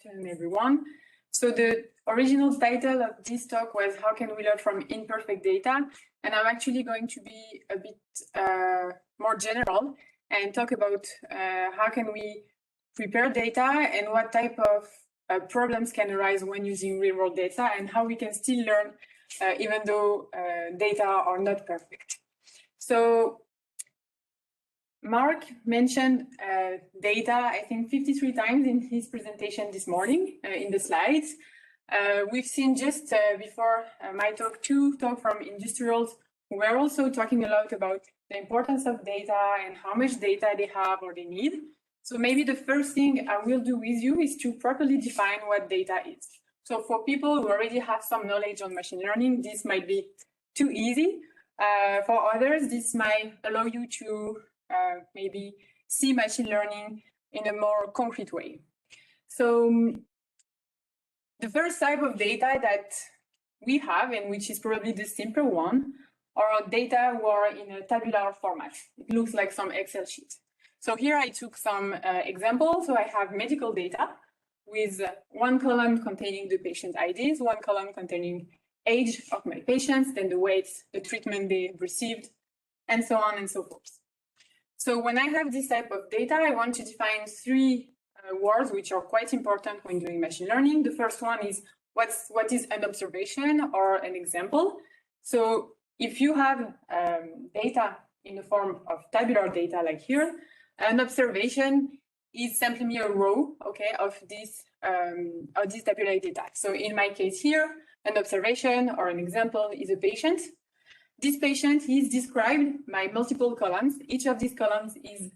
afternoon, everyone. So the original title of this talk was How Can We Learn from Imperfect Data? And I'm actually going to be a bit more general and talk about how can we prepare data and what type of problems can arise when using real-world data and how we can still learn even though data are not perfect. So Mark mentioned data, I think 53 times in his presentation this morning in the slides. We've seen just before my talk, two talks from industrials who were also talking a lot about the importance of data and how much data they have or they need. So maybe the first thing I will do with you is to properly define what data is. So for people who already have some knowledge on machine learning, this might be too easy. For others, this might allow you to maybe see machine learning in a more concrete way. So the first type of data that we have, and which is probably the simpler one, are data who are in a tabular format. It looks like some Excel sheet. So here I took some examples. So I have medical data with one column containing the patient IDs, one column containing age of my patients, then the weights, the treatment they received, and so on and so forth. So when I have this type of data, I want to define three words which are quite important when doing machine learning. The first one is what is an observation or an example. So if you have data in the form of tabular data like here, an observation is simply a row, okay, of this tabular data. So in my case here, an observation or an example is a patient. This patient is described by multiple columns. Each of these columns is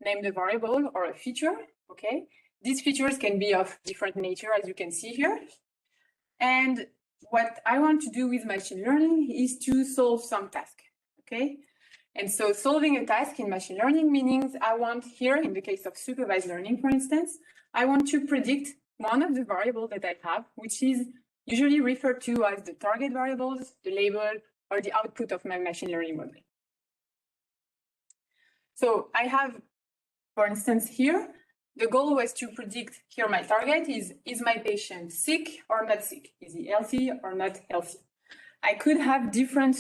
named a variable or a feature, okay? These features can be of different nature, as you can see here. And what I want to do with machine learning is to solve some task, okay? And so solving a task in machine learning means I want here, in the case of supervised learning, for instance, I want to predict one of the variables that I have, which is usually referred to as the target variables, the label, or the output of my machine learning model. So I have, for instance, here, the goal was to predict here my target is my patient sick or not sick? Is he healthy or not healthy? I could have different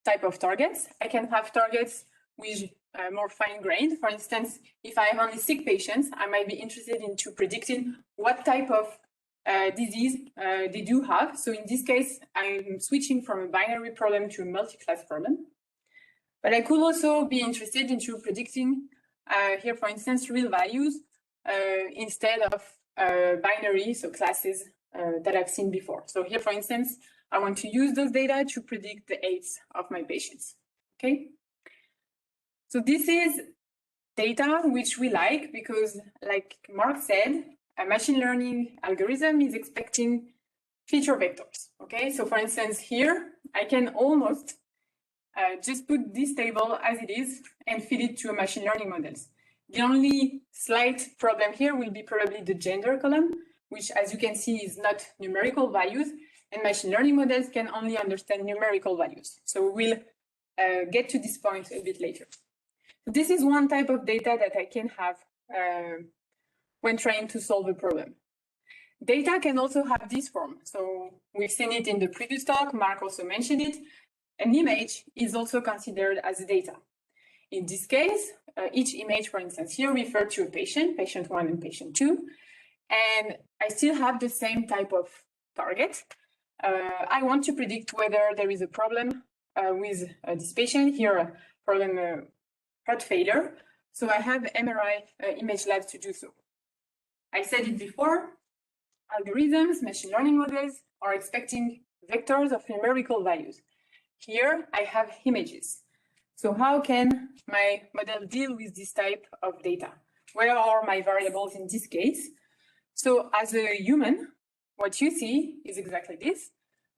type of targets. I can have targets with more fine-grained. For instance, if I have only sick patients, I might be interested into predicting what type of disease they do have. So in this case, I'm switching from a binary problem to a multi-class problem. But I could also be interested into predicting here, for instance, real values instead of binary, so classes that I've seen before. So here, for instance, I want to use those data to predict the age of my patients, okay? So this is data which we like because, like Mark said, a machine learning algorithm is expecting feature vectors, okay? So for instance, here, I can almost just put this table as it is and feed it to a machine learning models. The only slight problem here will be probably the gender column, which, as you can see, is not numerical values, and machine learning models can only understand numerical values. So we'll get to this point a bit later. So this is one type of data that I can have when trying to solve a problem. Data can also have this form. So we've seen it in the previous talk, Mark also mentioned it. An image is also considered as data. In this case, each image, for instance, here referred to a patient, patient 1 and patient 2, and I still have the same type of target. I want to predict whether there is a problem with this patient, here a problem heart failure. So I have MRI image labs to do so. I said it before, algorithms, machine learning models are expecting vectors of numerical values. Here I have images. So how can my model deal with this type of data? Where are my variables in this case? So as a human, what you see is exactly this.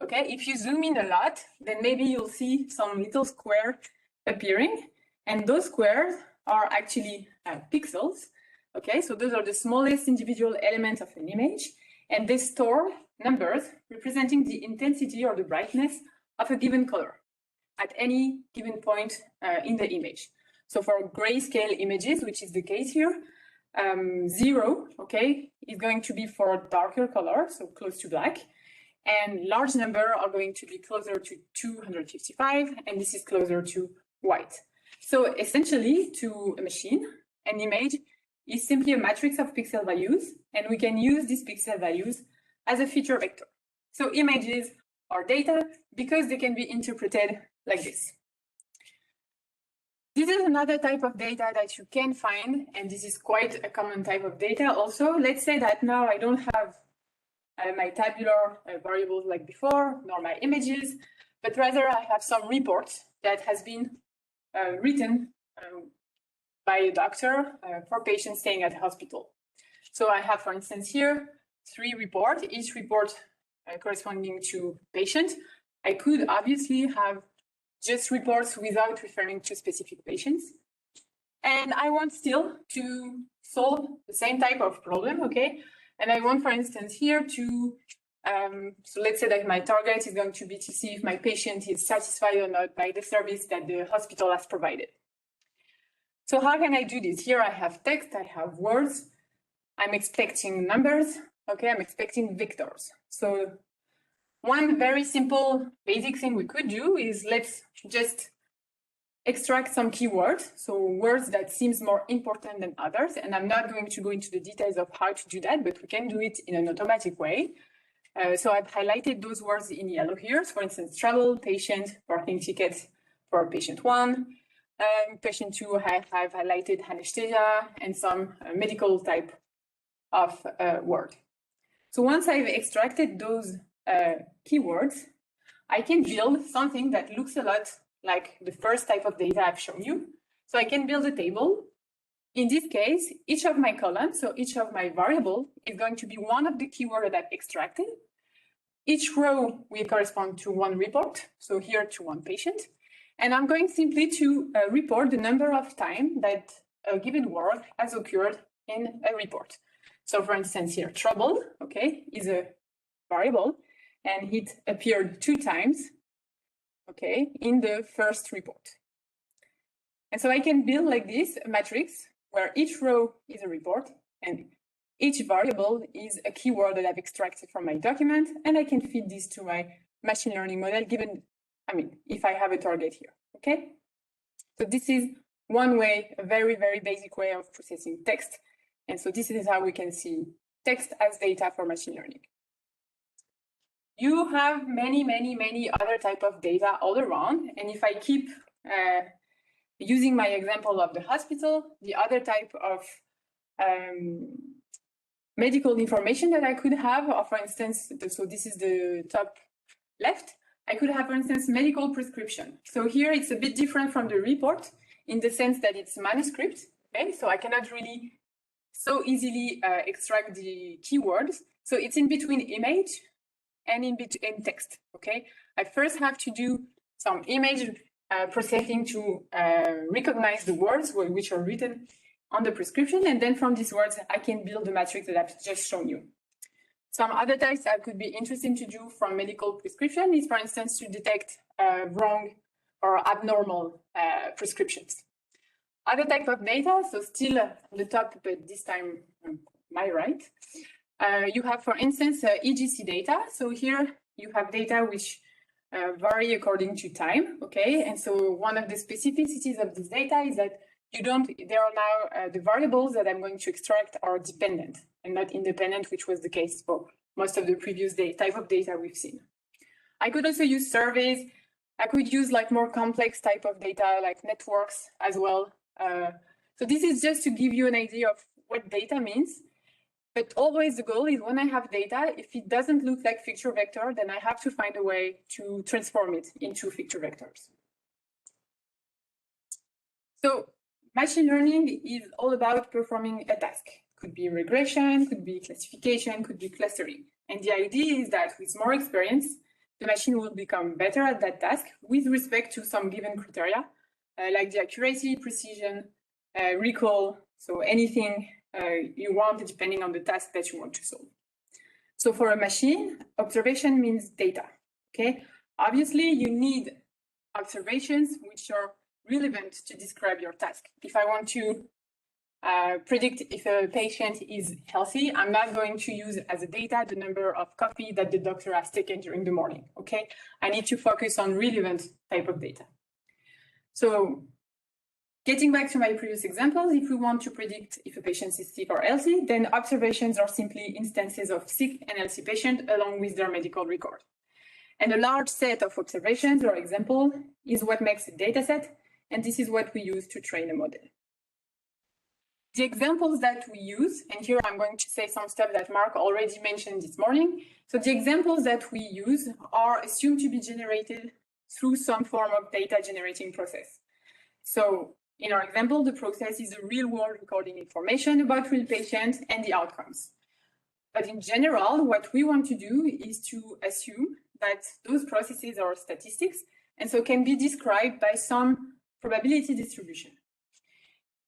Okay, if you zoom in a lot, then maybe you'll see some little square appearing, and those squares are actually pixels. Okay, so those are the smallest individual elements of an image, and they store numbers representing the intensity or the brightness of a given color at any given point in the image. So for grayscale images, which is the case here, 0, okay, is going to be for darker color, so close to black, and large number are going to be closer to 255, and this is closer to white. So essentially, to a machine, an image is simply a matrix of pixel values, and we can use these pixel values as a feature vector. So images are data because they can be interpreted like this. This is another type of data that you can find, and this is quite a common type of data also. Let's say that now I don't have my tabular variables like before, nor my images, but rather I have some reports that has been written by a doctor for patients staying at the hospital. So I have, for instance, here 3 reports, each report corresponding to patient. I could obviously have just reports without referring to specific patients. And I want still to solve the same type of problem, okay? And I want, for instance, here to, so let's say that my target is going to be to see if my patient is satisfied or not by the service that the hospital has provided. So how can I do this? Here I have text, I have words, I'm expecting numbers, okay, I'm expecting vectors. So one very simple basic thing we could do is let's just extract some keywords, so words that seems more important than others, and I'm not going to go into the details of how to do that, but we can do it in an automatic way. So I've highlighted those words in yellow here. So for instance, travel, patient, parking tickets for patient 1. Patient 2, I have highlighted anesthesia and some medical type of word. So once I've extracted those keywords, I can build something that looks a lot like the first type of data I've shown you. So I can build a table. In this case, each of my columns, so each of my variable is going to be one of the keywords that I've extracted. Each row will correspond to one report, so here to one patient. And I'm going simply to report the number of time that a given word has occurred in a report. So for instance here, trouble, okay, is a variable, and it appeared 2 times, okay, in the first report. And so I can build like this a matrix where each row is a report and each variable is a keyword that I've extracted from my document, and I can feed this to my machine learning model given, if I have a target here, okay? So this is one way, a very, very basic way of processing text. And so this is how we can see text as data for machine learning. You have many, many, many other type of data all around. And if I keep using my example of the hospital, the other type of medical information that I could have, or for instance, so this is the top left, I could have, for instance, medical prescription. So here it's a bit different from the report in the sense that it's manuscript, okay? So I cannot really so easily extract the keywords. So it's in between image and in text, okay? I first have to do some image processing to recognize the words which are written on the prescription, and then from these words, I can build the matrix that I've just shown you. Some other types that could be interesting to do from medical prescription is, for instance, to detect wrong or abnormal prescriptions. Other type of data, so still on the top, but this time on my right, you have, for instance, EGC data. So here you have data which vary according to time, okay? And so one of the specificities of this data is that there are now the variables that I'm going to extract are dependent and not independent, which was the case for most of the previous type of data we've seen. I could also use surveys. I could use like more complex type of data like networks as well. So this is just to give you an idea of what data means. But always the goal is when I have data, if it doesn't look like feature vector, then I have to find a way to transform it into feature vectors. So machine learning is all about performing a task. Could be regression, could be classification, could be clustering. And the idea is that with more experience, the machine will become better at that task with respect to some given criteria, like the accuracy, precision, recall, so anything you want depending on the task that you want to solve. So for a machine, observation means data, okay? Obviously, you need observations which are relevant to describe your task. If I want to predict if a patient is healthy, I'm not going to use as a data the number of coffee that the doctor has taken during the morning, okay? I need to focus on relevant type of data. So getting back to my previous examples, if we want to predict if a patient is sick or healthy, then observations are simply instances of sick and healthy patients along with their medical record. And a large set of observations or examples is what makes a data set, and this is what we use to train a model. The examples that we use, and here I'm going to say some stuff that Mark already mentioned this morning. So the examples that we use are assumed to be generated through some form of data generating process. So in our example, the process is a real-world recording information about real patients and the outcomes. But in general, what we want to do is to assume that those processes are statistics and so can be described by some probability distribution.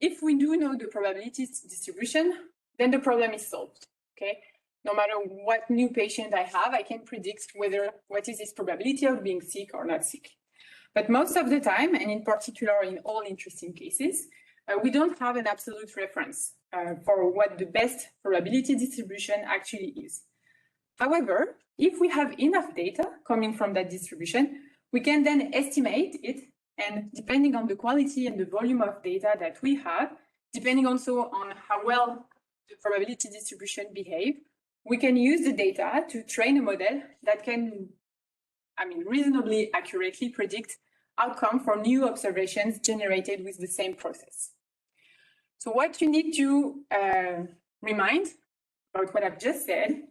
If we do know the probability distribution, then the problem is solved, okay? No matter what new patient I have, I can predict what is its probability of being sick or not sick. But most of the time, and in particular in all interesting cases, we don't have an absolute reference for what the best probability distribution actually is. However, if we have enough data coming from that distribution, we can then estimate it, and depending on the quality and the volume of data that we have, depending also on how well the probability distribution behave, we can use the data to train a model that can, reasonably accurately predict outcome for new observations generated with the same process. So what you need to remind about what I've just said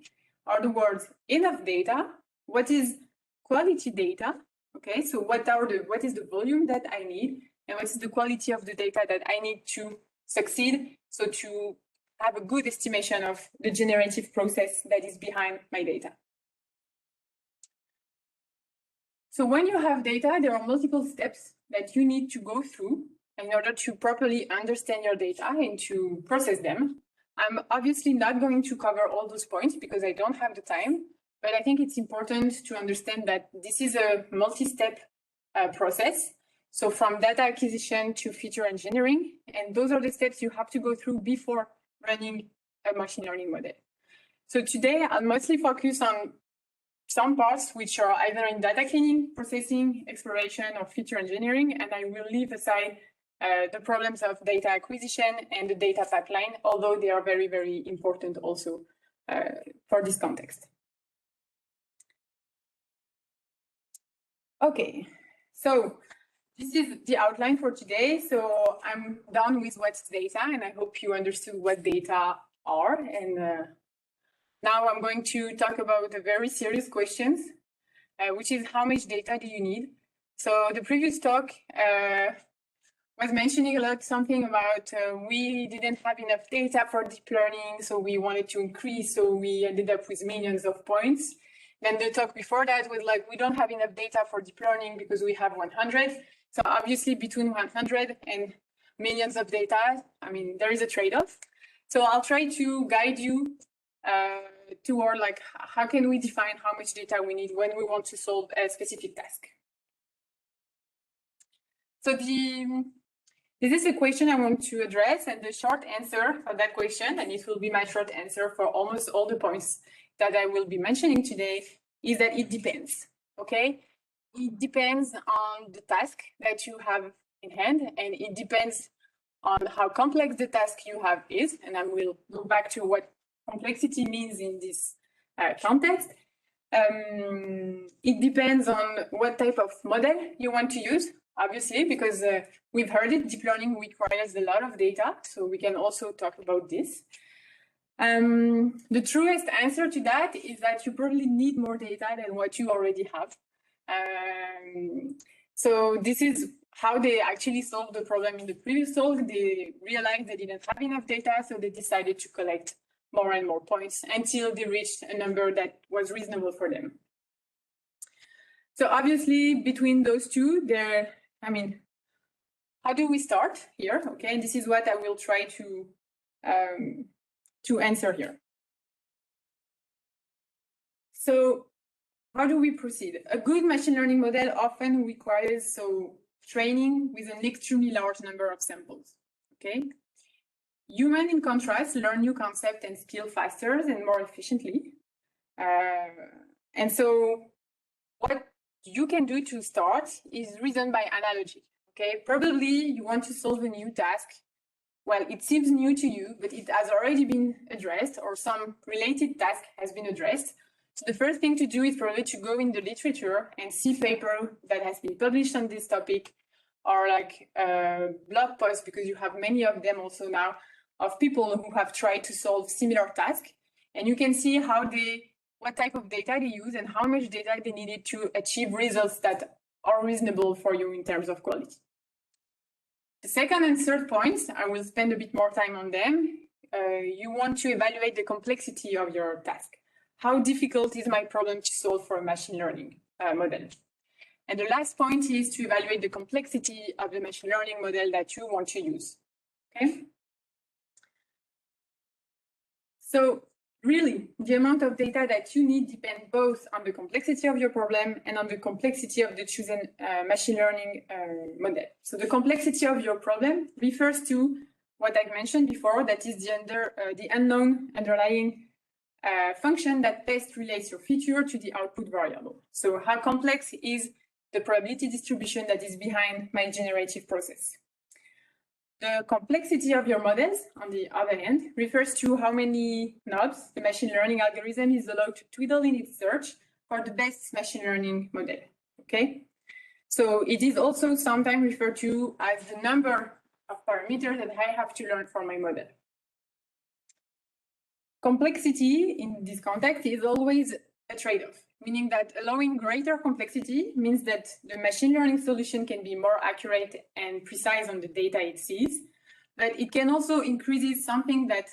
are the words enough data, what is quality data, okay, so what is the volume that I need, and what is the quality of the data that I need to succeed, so to have a good estimation of the generative process that is behind my data. So when you have data, there are multiple steps that you need to go through in order to properly understand your data and to process them. I'm obviously not going to cover all those points because I don't have the time, but I think it's important to understand that this is a multi-step process. So from data acquisition to feature engineering, and those are the steps you have to go through before running a machine learning model. So today I'll mostly focus on some parts which are either in data cleaning, processing, exploration, or feature engineering, and I will leave aside the problems of data acquisition and the data pipeline, although they are very, very important also for this context. Okay, so this is the outline for today. So I'm done with what's data, and I hope you understood what data are. And now I'm going to talk about a very serious questions, which is how much data do you need? So the previous talk was mentioning a lot something about we didn't have enough data for deep learning, so we wanted to increase, so we ended up with millions of points. Then the talk before that was like, we don't have enough data for deep learning because we have 100. So obviously between 100 and millions of data, there is a trade-off. So I'll try to guide you toward like, how can we define how much data we need when we want to solve a specific task? So this is a question I want to address, and the short answer for that question, and it will be my short answer for almost all the points that I will be mentioning today, is that it depends, okay? It depends on the task that you have in hand, and it depends on how complex the task you have is, and I will go back to what complexity means in this context. It depends on what type of model you want to use, obviously, because we've heard it, deep learning requires a lot of data, so we can also talk about this. The truest answer to that is that you probably need more data than what you already have. So this is how they actually solved the problem in the previous talk. They realized they didn't have enough data, so they decided to collect more and more points until they reached a number that was reasonable for them. So obviously between those two, how do we start here? Okay, this is what I will try to answer here. So how do we proceed? A good machine learning model often requires training with an extremely large number of samples, okay? Humans, in contrast, learn new concepts and skills faster and more efficiently. And so what you can do to start is reason by analogy. Okay, probably you want to solve a new task. Well, it seems new to you, but it has already been addressed, or some related task has been addressed. So the first thing to do is probably to go in the literature and see paper that has been published on this topic, or like blog posts, because you have many of them also now, of people who have tried to solve similar tasks. And you can see what type of data they use and how much data they needed to achieve results that are reasonable for you in terms of quality. The second and third points, I will spend a bit more time on them. You want to evaluate the complexity of your task. How difficult is my problem to solve for a machine learning model? And the last point is to evaluate the complexity of the machine learning model that you want to use. Okay? So really, the amount of data that you need depends both on the complexity of your problem and on the complexity of the chosen machine learning model. So the complexity of your problem refers to what I've mentioned before, that is the unknown underlying function that best relates your feature to the output variable. So how complex is the probability distribution that is behind my generative process? The complexity of your models, on the other hand, refers to how many knobs the machine learning algorithm is allowed to twiddle in its search for the best machine learning model. Okay? So it is also sometimes referred to as the number of parameters that I have to learn for my model. Complexity in this context is always a trade-off, meaning that allowing greater complexity means that the machine learning solution can be more accurate and precise on the data it sees, but it can also increase something that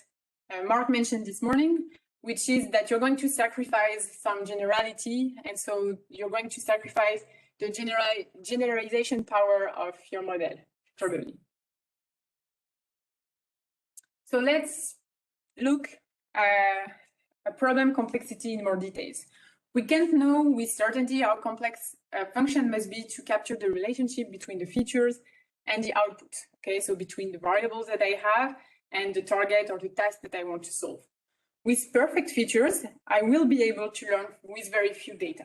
Mark mentioned this morning, which is that you're going to sacrifice some generality, and so you're going to sacrifice the generalization power of your model, probably. So let's look at a problem complexity in more details. We can't know with certainty how complex a function must be to capture the relationship between the features and the output. Okay, so between the variables that I have and the target or the task that I want to solve. With perfect features, I will be able to learn with very few data.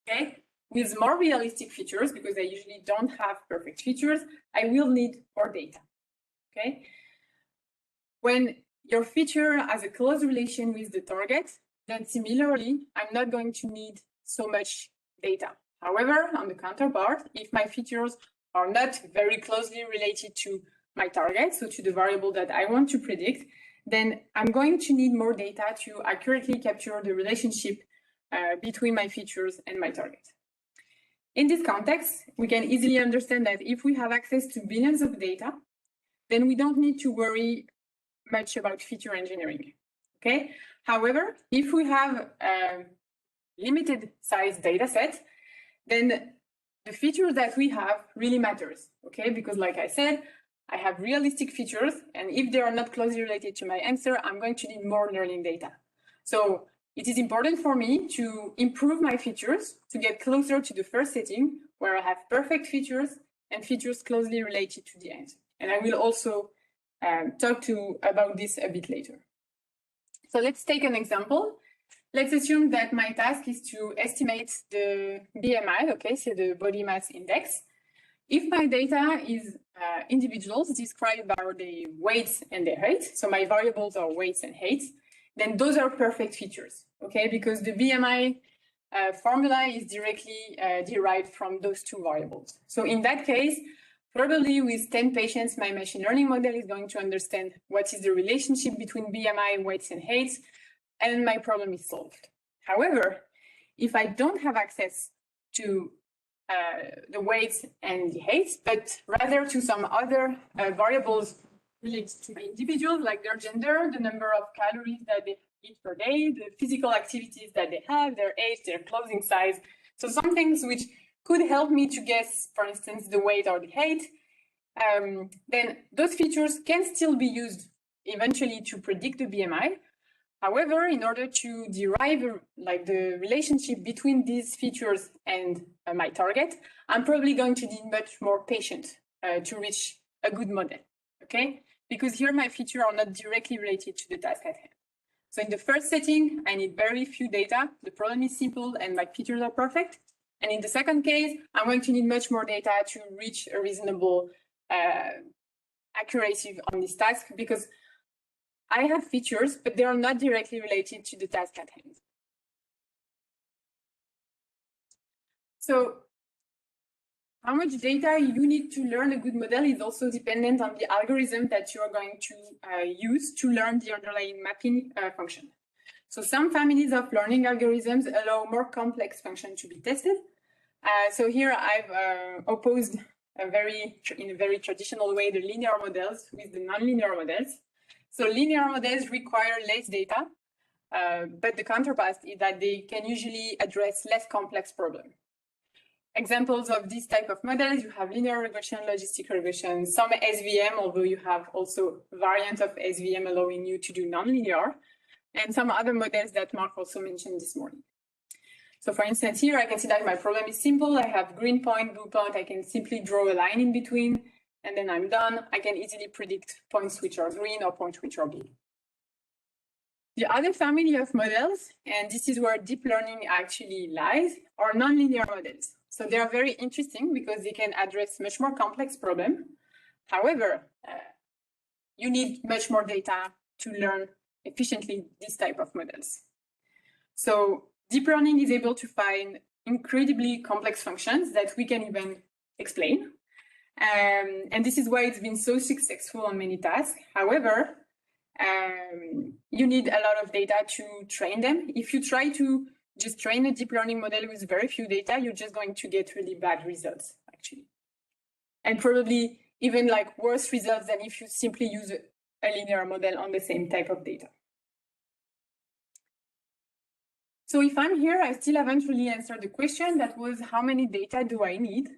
Okay, with more realistic features, because I usually don't have perfect features, I will need more data. Okay, when your feature has a close relation with the target, then similarly, I'm not going to need so much data. However, on the counterpart, if my features are not very closely related to my target, so to the variable that I want to predict, then I'm going to need more data to accurately capture the relationship between my features and my target. In this context, we can easily understand that if we have access to billions of data, then we don't need to worry much about feature engineering. Okay. However, if we have a limited size data set, then the features that we have really matters. Okay, because like I said, I have realistic features, and if they are not closely related to my answer, I'm going to need more learning data. So it is important for me to improve my features to get closer to the first setting where I have perfect features and features closely related to the answer. And I will also talk about this a bit later. So let's take an example. Let's assume that my task is to estimate the BMI, okay, so the body mass index. If my data is individuals described by their weights and their height, so my variables are weights and heights, then those are perfect features, okay, because the BMI formula is directly derived from those two variables. So in that case, probably with 10 patients, my machine learning model is going to understand what is the relationship between BMI, weights, and heights, and my problem is solved. However, if I don't have access to the weights and the heights, but rather to some other variables related to the individuals, like their gender, the number of calories that they eat per day, the physical activities that they have, their age, their clothing size. So some things which could help me to guess, for instance, the weight or the height, then those features can still be used eventually to predict the BMI. However, in order to derive like the relationship between these features and my target, I'm probably going to need much more patience to reach a good model, okay? because here my features are not directly related to the task at hand. So in the first setting, I need very few data. The problem is simple and my features are perfect. And in the second case, I'm going to need much more data to reach a reasonable accuracy on this task, because I have features, but they are not directly related to the task at hand. So how much data you need to learn a good model is also dependent on the algorithm that you are going to use to learn the underlying mapping function. So some families of learning algorithms allow more complex functions to be tested. So here I've opposed in a very traditional way the linear models with the nonlinear models. So linear models require less data, but the counterpart is that they can usually address less complex problems. Examples of this type of models, you have linear regression, logistic regression, some SVM, although you have also variants of SVM allowing you to do nonlinear, and some other models that Mark also mentioned this morning. So for instance, here I can see that my problem is simple. I have green point, blue point. I can simply draw a line in between, and then I'm done. I can easily predict points which are green or points which are blue. The other family of models, and this is where deep learning actually lies, are nonlinear models. So they are very interesting because they can address much more complex problems. However, you need much more data to learn efficiently this type of models. So deep learning is able to find incredibly complex functions that we can even explain. And this is why it's been so successful on many tasks. However, you need a lot of data to train them. If you try to just train a deep learning model with very few data, you're just going to get really bad results, actually. And probably even like worse results than if you simply use a linear model on the same type of data. So if I'm here, I still haven't really answered the question that was, how many data do I need?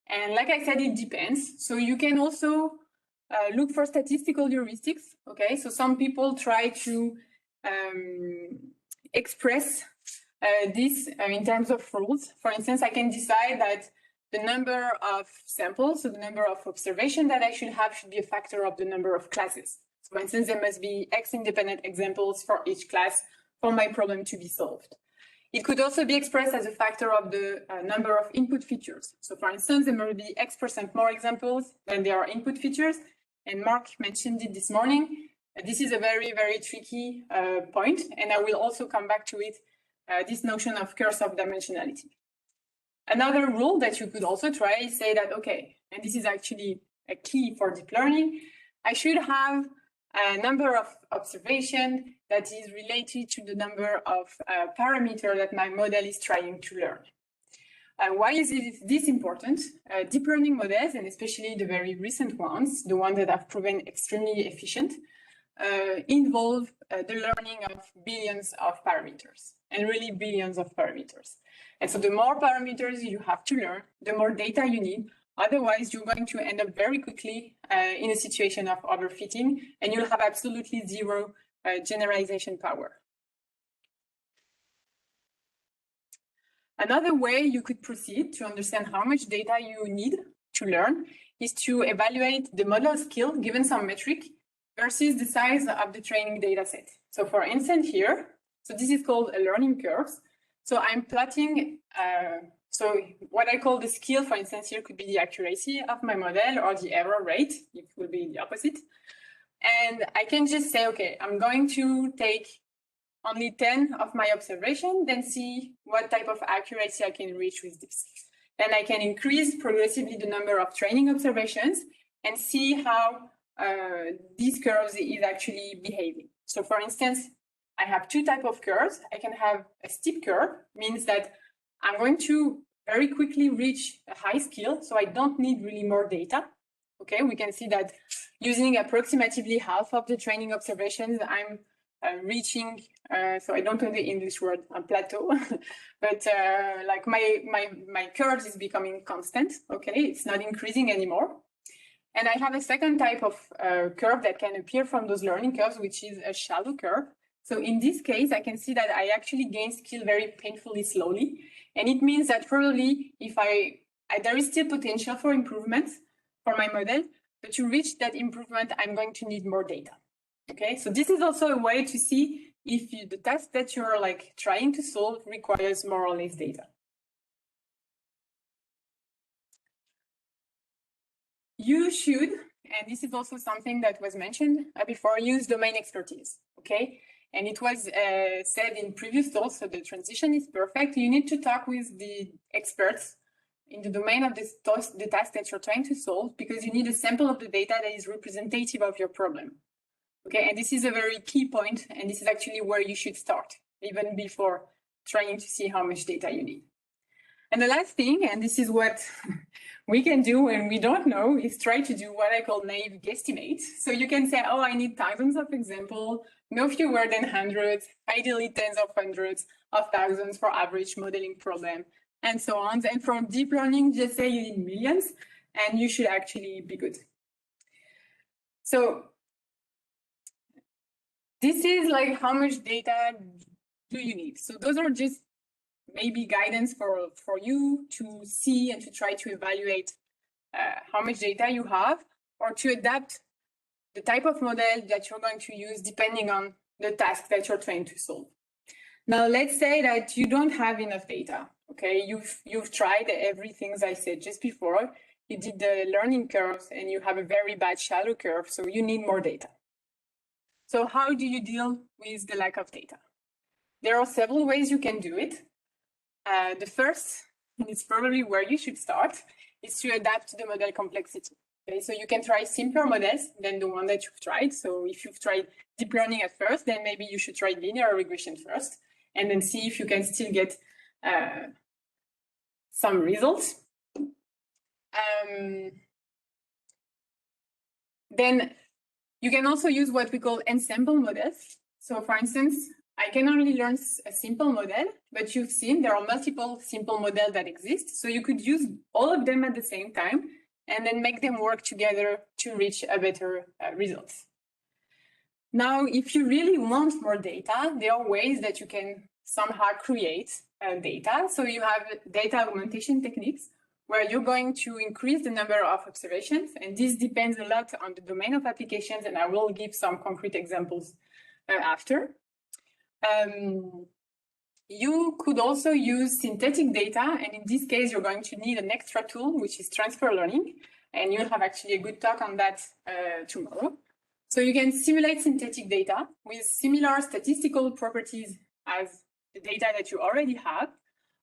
And like I said, it depends. So you can also look for statistical heuristics. Okay, so some people try to express this in terms of rules. For instance, I can decide that the number of samples, so the number of observations that I should have, should be a factor of the number of classes. So for instance, there must be X independent examples for each class for my problem to be solved. It could also be expressed as a factor of the number of input features. So for instance, there must be X% more examples than there are input features. And Mark mentioned it this morning. This is a very, very tricky point, and I will also come back to it, this notion of curse of dimensionality. Another rule that you could also try is say that, okay, and this is actually a key for deep learning, I should have a number of observations that is related to the number of parameters that my model is trying to learn. Why is this important? Deep learning models, and especially the very recent ones, the ones that have proven extremely efficient, involve the learning of billions of parameters, and really billions of parameters. And so the more parameters you have to learn, the more data you need. Otherwise, you're going to end up very quickly in a situation of overfitting, and you'll have absolutely zero generalization power. Another way you could proceed to understand how much data you need to learn is to evaluate the model skill given some metric versus the size of the training data set. So for instance here, so this is called a learning curve. So I'm plotting, so what I call the skill, for instance, here could be the accuracy of my model or the error rate, it will be the opposite. And I can just say, okay, I'm going to take only 10 of my observation, then see what type of accuracy I can reach with this. Then I can increase progressively the number of training observations and see how these curves is actually behaving. So for instance, I have two types of curves. I can have a steep curve, means that I'm going to very quickly reach a high skill, so I don't need really more data. Okay, we can see that using approximately half of the training observations, I'm reaching, so I don't know the English word, a plateau, but like my curve is becoming constant, okay? It's not increasing anymore. And I have a second type of curve that can appear from those learning curves, which is a shallow curve. So in this case, I can see that I actually gain skill very painfully slowly. And it means that probably if there is still potential for improvements for my model, but to reach that improvement, I'm going to need more data. Okay, so this is also a way to see if the task that you're like trying to solve requires more or less data. You should, and this is also something that was mentioned before, use domain expertise, okay? And it was said in previous talks, so the transition is perfect. You need to talk with the experts in the domain of this the task that you're trying to solve, because you need a sample of the data that is representative of your problem. Okay, and this is a very key point, and this is actually where you should start, even before trying to see how much data you need. And the last thing, and this is what we can do when we don't know, is try to do what I call naive guesstimate. So you can say, oh, I need thousands of examples, no fewer than hundreds, ideally tens of hundreds of thousands for average modeling problem, and so on. And from deep learning, just say you need millions, and you should actually be good. So this is like how much data do you need? So those are just maybe guidance for you to see and to try to evaluate how much data you have, or to adapt the type of model that you're going to use depending on the task that you're trying to solve. Now, let's say that you don't have enough data. Okay, you've tried everything I said just before. You did the learning curves and you have a very bad shadow curve, so you need more data. So how do you deal with the lack of data? There are several ways you can do it. The first, and it's probably where you should start, is to adapt to the model complexity. Okay, so you can try simpler models than the one that you've tried. So if you've tried deep learning at first, then maybe you should try linear regression first, and then see if you can still get some results. Then you can also use what we call ensemble models. So for instance, I can only learn a simple model, but you've seen there are multiple simple models that exist. So you could use all of them at the same time and then make them work together to reach a better result. Now, if you really want more data, there are ways that you can somehow create data. So you have data augmentation techniques, where you're going to increase the number of observations. And this depends a lot on the domain of applications, and I will give some concrete examples after. You could also use synthetic data, and in this case, you're going to need an extra tool, which is transfer learning, and you'll have actually a good talk on that tomorrow. So you can simulate synthetic data with similar statistical properties as the data that you already have,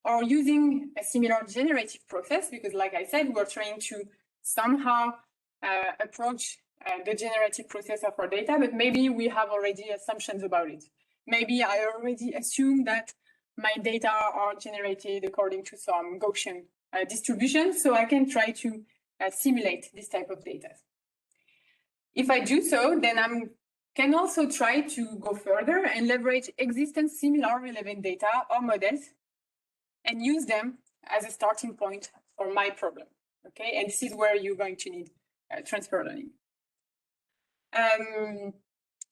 or using a similar generative process, because like I said, we're trying to somehow approach the generative process of our data, but maybe we have already assumptions about it. Maybe I already assume that my data are generated according to some Gaussian distribution, so I can try to simulate this type of data. If I do so, then I can also try to go further and leverage existing similar relevant data or models and use them as a starting point for my problem, okay? And this is where you're going to need transfer learning.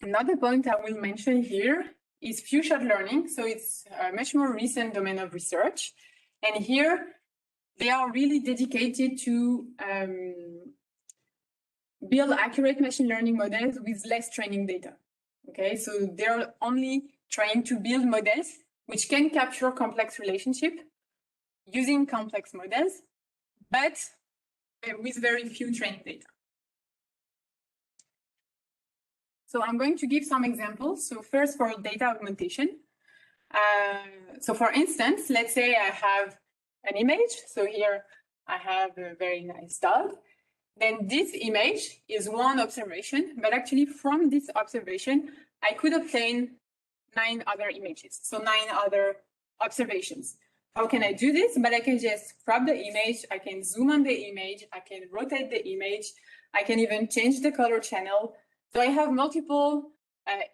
Another point I will mention here is Fuchsia Learning. So it's a much more recent domain of research. And here, they are really dedicated to build accurate machine learning models with less training data, okay? So they're only trying to build models which can capture complex relationships using complex models, but with very few training data. So I'm going to give some examples. So first for data augmentation. So for instance, let's say I have an image. So here I have a very nice dog. Then this image is one observation, but actually from this observation, I could obtain 9 other images. So 9 other observations. How can I do this? But I can just crop the image, I can zoom on the image, I can rotate the image, I can even change the color channel. So I have multiple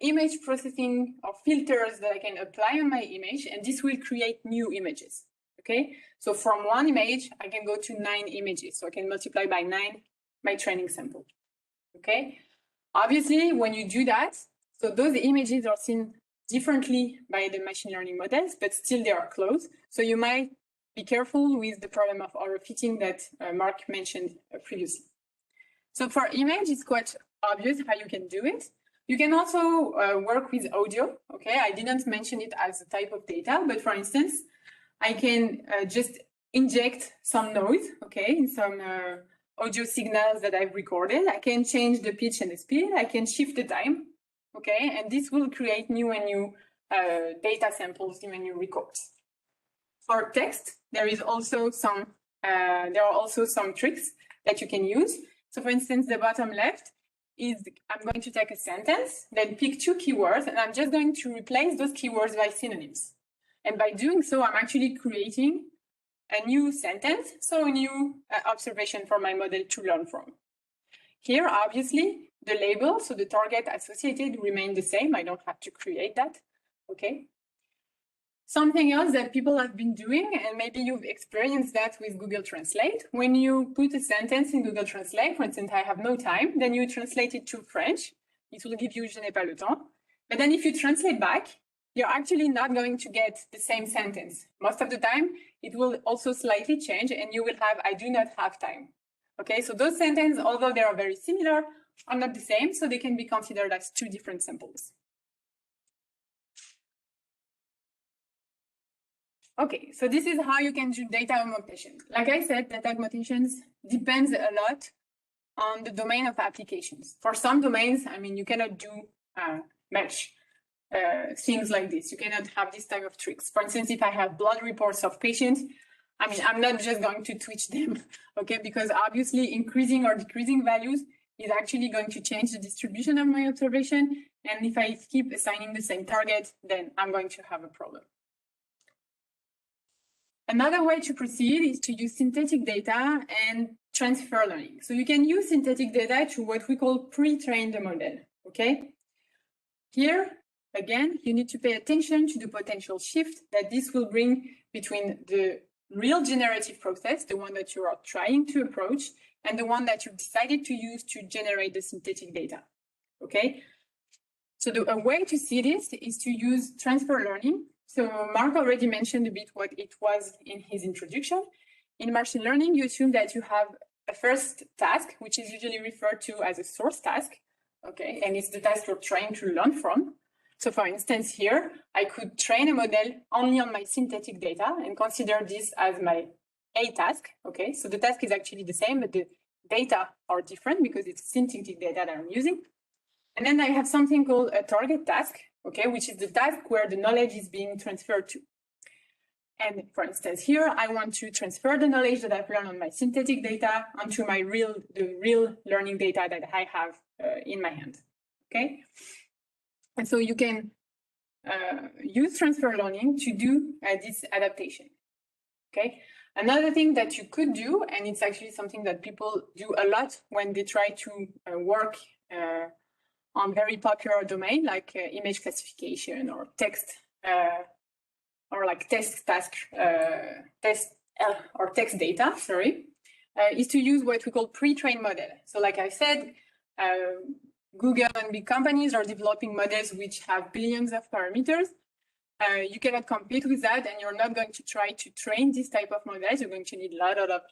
image processing or filters that I can apply on my image, and this will create new images, okay? So from one image, I can go to 9 images. So I can multiply by 9 my training sample, okay? Obviously, when you do that, so those images are seen differently by the machine learning models, but still they are close. So you might be careful with the problem of overfitting that Mark mentioned previously. So for image, it's quite obvious how you can do it. You can also work with audio. Okay, I didn't mention it as a type of data, but for instance, I can just inject some noise, okay, in some audio signals that I've recorded. I can change the pitch and the speed. I can shift the time, okay, and this will create new and new data samples, new and new records. For text, there are also some tricks that you can use. So for instance, the bottom left is I'm going to take a sentence, then pick 2 keywords, and I'm just going to replace those keywords by synonyms. And by doing so, I'm actually creating a new sentence, so a new observation for my model to learn from. Here, obviously, the label, so the target associated, remain the same. I don't have to create that, okay? Something else that people have been doing, and maybe you've experienced that with Google Translate, when you put a sentence in Google Translate, for instance, I have no time, then you translate it to French, it will give you je n'ai pas le temps. But then if you translate back, you're actually not going to get the same sentence. Most of the time, it will also slightly change and you will have, I do not have time. Okay, so those sentences, although they are very similar, are not the same, so they can be considered as 2 different samples. Okay, so this is how you can do data augmentation. Like I said, data augmentations depends a lot on the domain of applications. For some domains, I mean, you cannot do much things like this. You cannot have this type of tricks. For instance, if I have blood reports of patients, I mean, I'm not just going to twitch them, okay? Because obviously increasing or decreasing values is actually going to change the distribution of my observation. And if I keep assigning the same target, then I'm going to have a problem. Another way to proceed is to use synthetic data and transfer learning. So you can use synthetic data to what we call pre-train the model, okay? Here, again, you need to pay attention to the potential shift that this will bring between the real generative process, the one that you are trying to approach, and the one that you've decided to use to generate the synthetic data, okay? So a way to see this is to use transfer learning. So Mark already mentioned a bit what it was in his introduction. In machine learning, you assume that you have a first task, which is usually referred to as a source task, okay? And it's the task you're trying to learn from. So for instance, here, I could train a model only on my synthetic data and consider this as my A task, okay? So the task is actually the same, but the data are different because it's synthetic data that I'm using. And then I have something called a target task, okay, which is the task where the knowledge is being transferred to. And for instance, here, I want to transfer the knowledge that I've learned on my synthetic data onto my the real learning data that I have in my hand, okay? And so you can use transfer learning to do this adaptation, okay? Another thing that you could do, and it's actually something that people do a lot when they try to work on very popular domain like image classification or text or like text data, sorry, is to use what we call pre-trained model. So like I said, Google and big companies are developing models which have billions of parameters. You cannot compete with that, and you're not going to try to train this type of models. You're going to need a lot of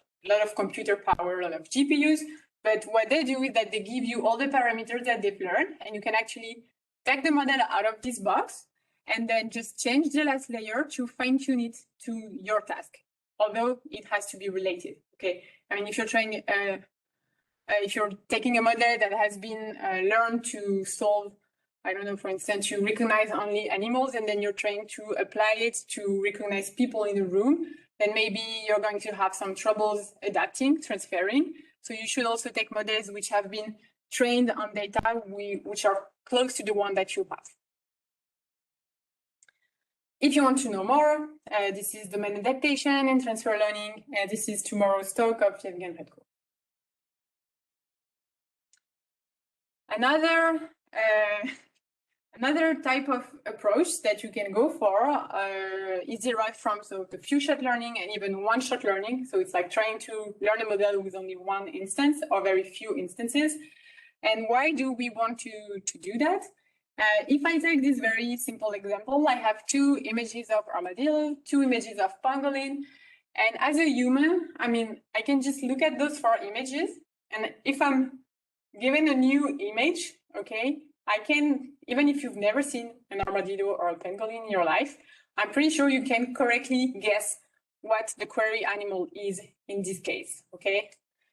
computer power, a lot of GPUs. But what they do is that they give you all the parameters that they've learned, and you can actually take the model out of this box and then just change the last layer to fine-tune it to your task, although it has to be related. Okay, I mean, if you're trying, if you're taking a model that has been learned to solve, I don't know, for instance, to recognize only animals, and then you're trying to apply it to recognize people in a room, then maybe you're going to have some troubles adapting, transferring. So you should also take models which have been trained on data which are close to the one that you have. If you want to know more, this is domain adaptation and transfer learning. This is tomorrow's talk of Yevgen Redko. Another type of approach that you can go for is derived from the few-shot learning and even one-shot learning. So it's like trying to learn a model with only one instance or very few instances. And why do we want to do that? If I take this very simple example, I have 2 images of armadillo, 2 images of pangolin. And as a human, I mean, I can just look at those 4 images. And if I'm given a new image, okay, I can, even if you've never seen an armadillo or a pangolin in your life, I'm pretty sure you can correctly guess what the query animal is in this case, okay?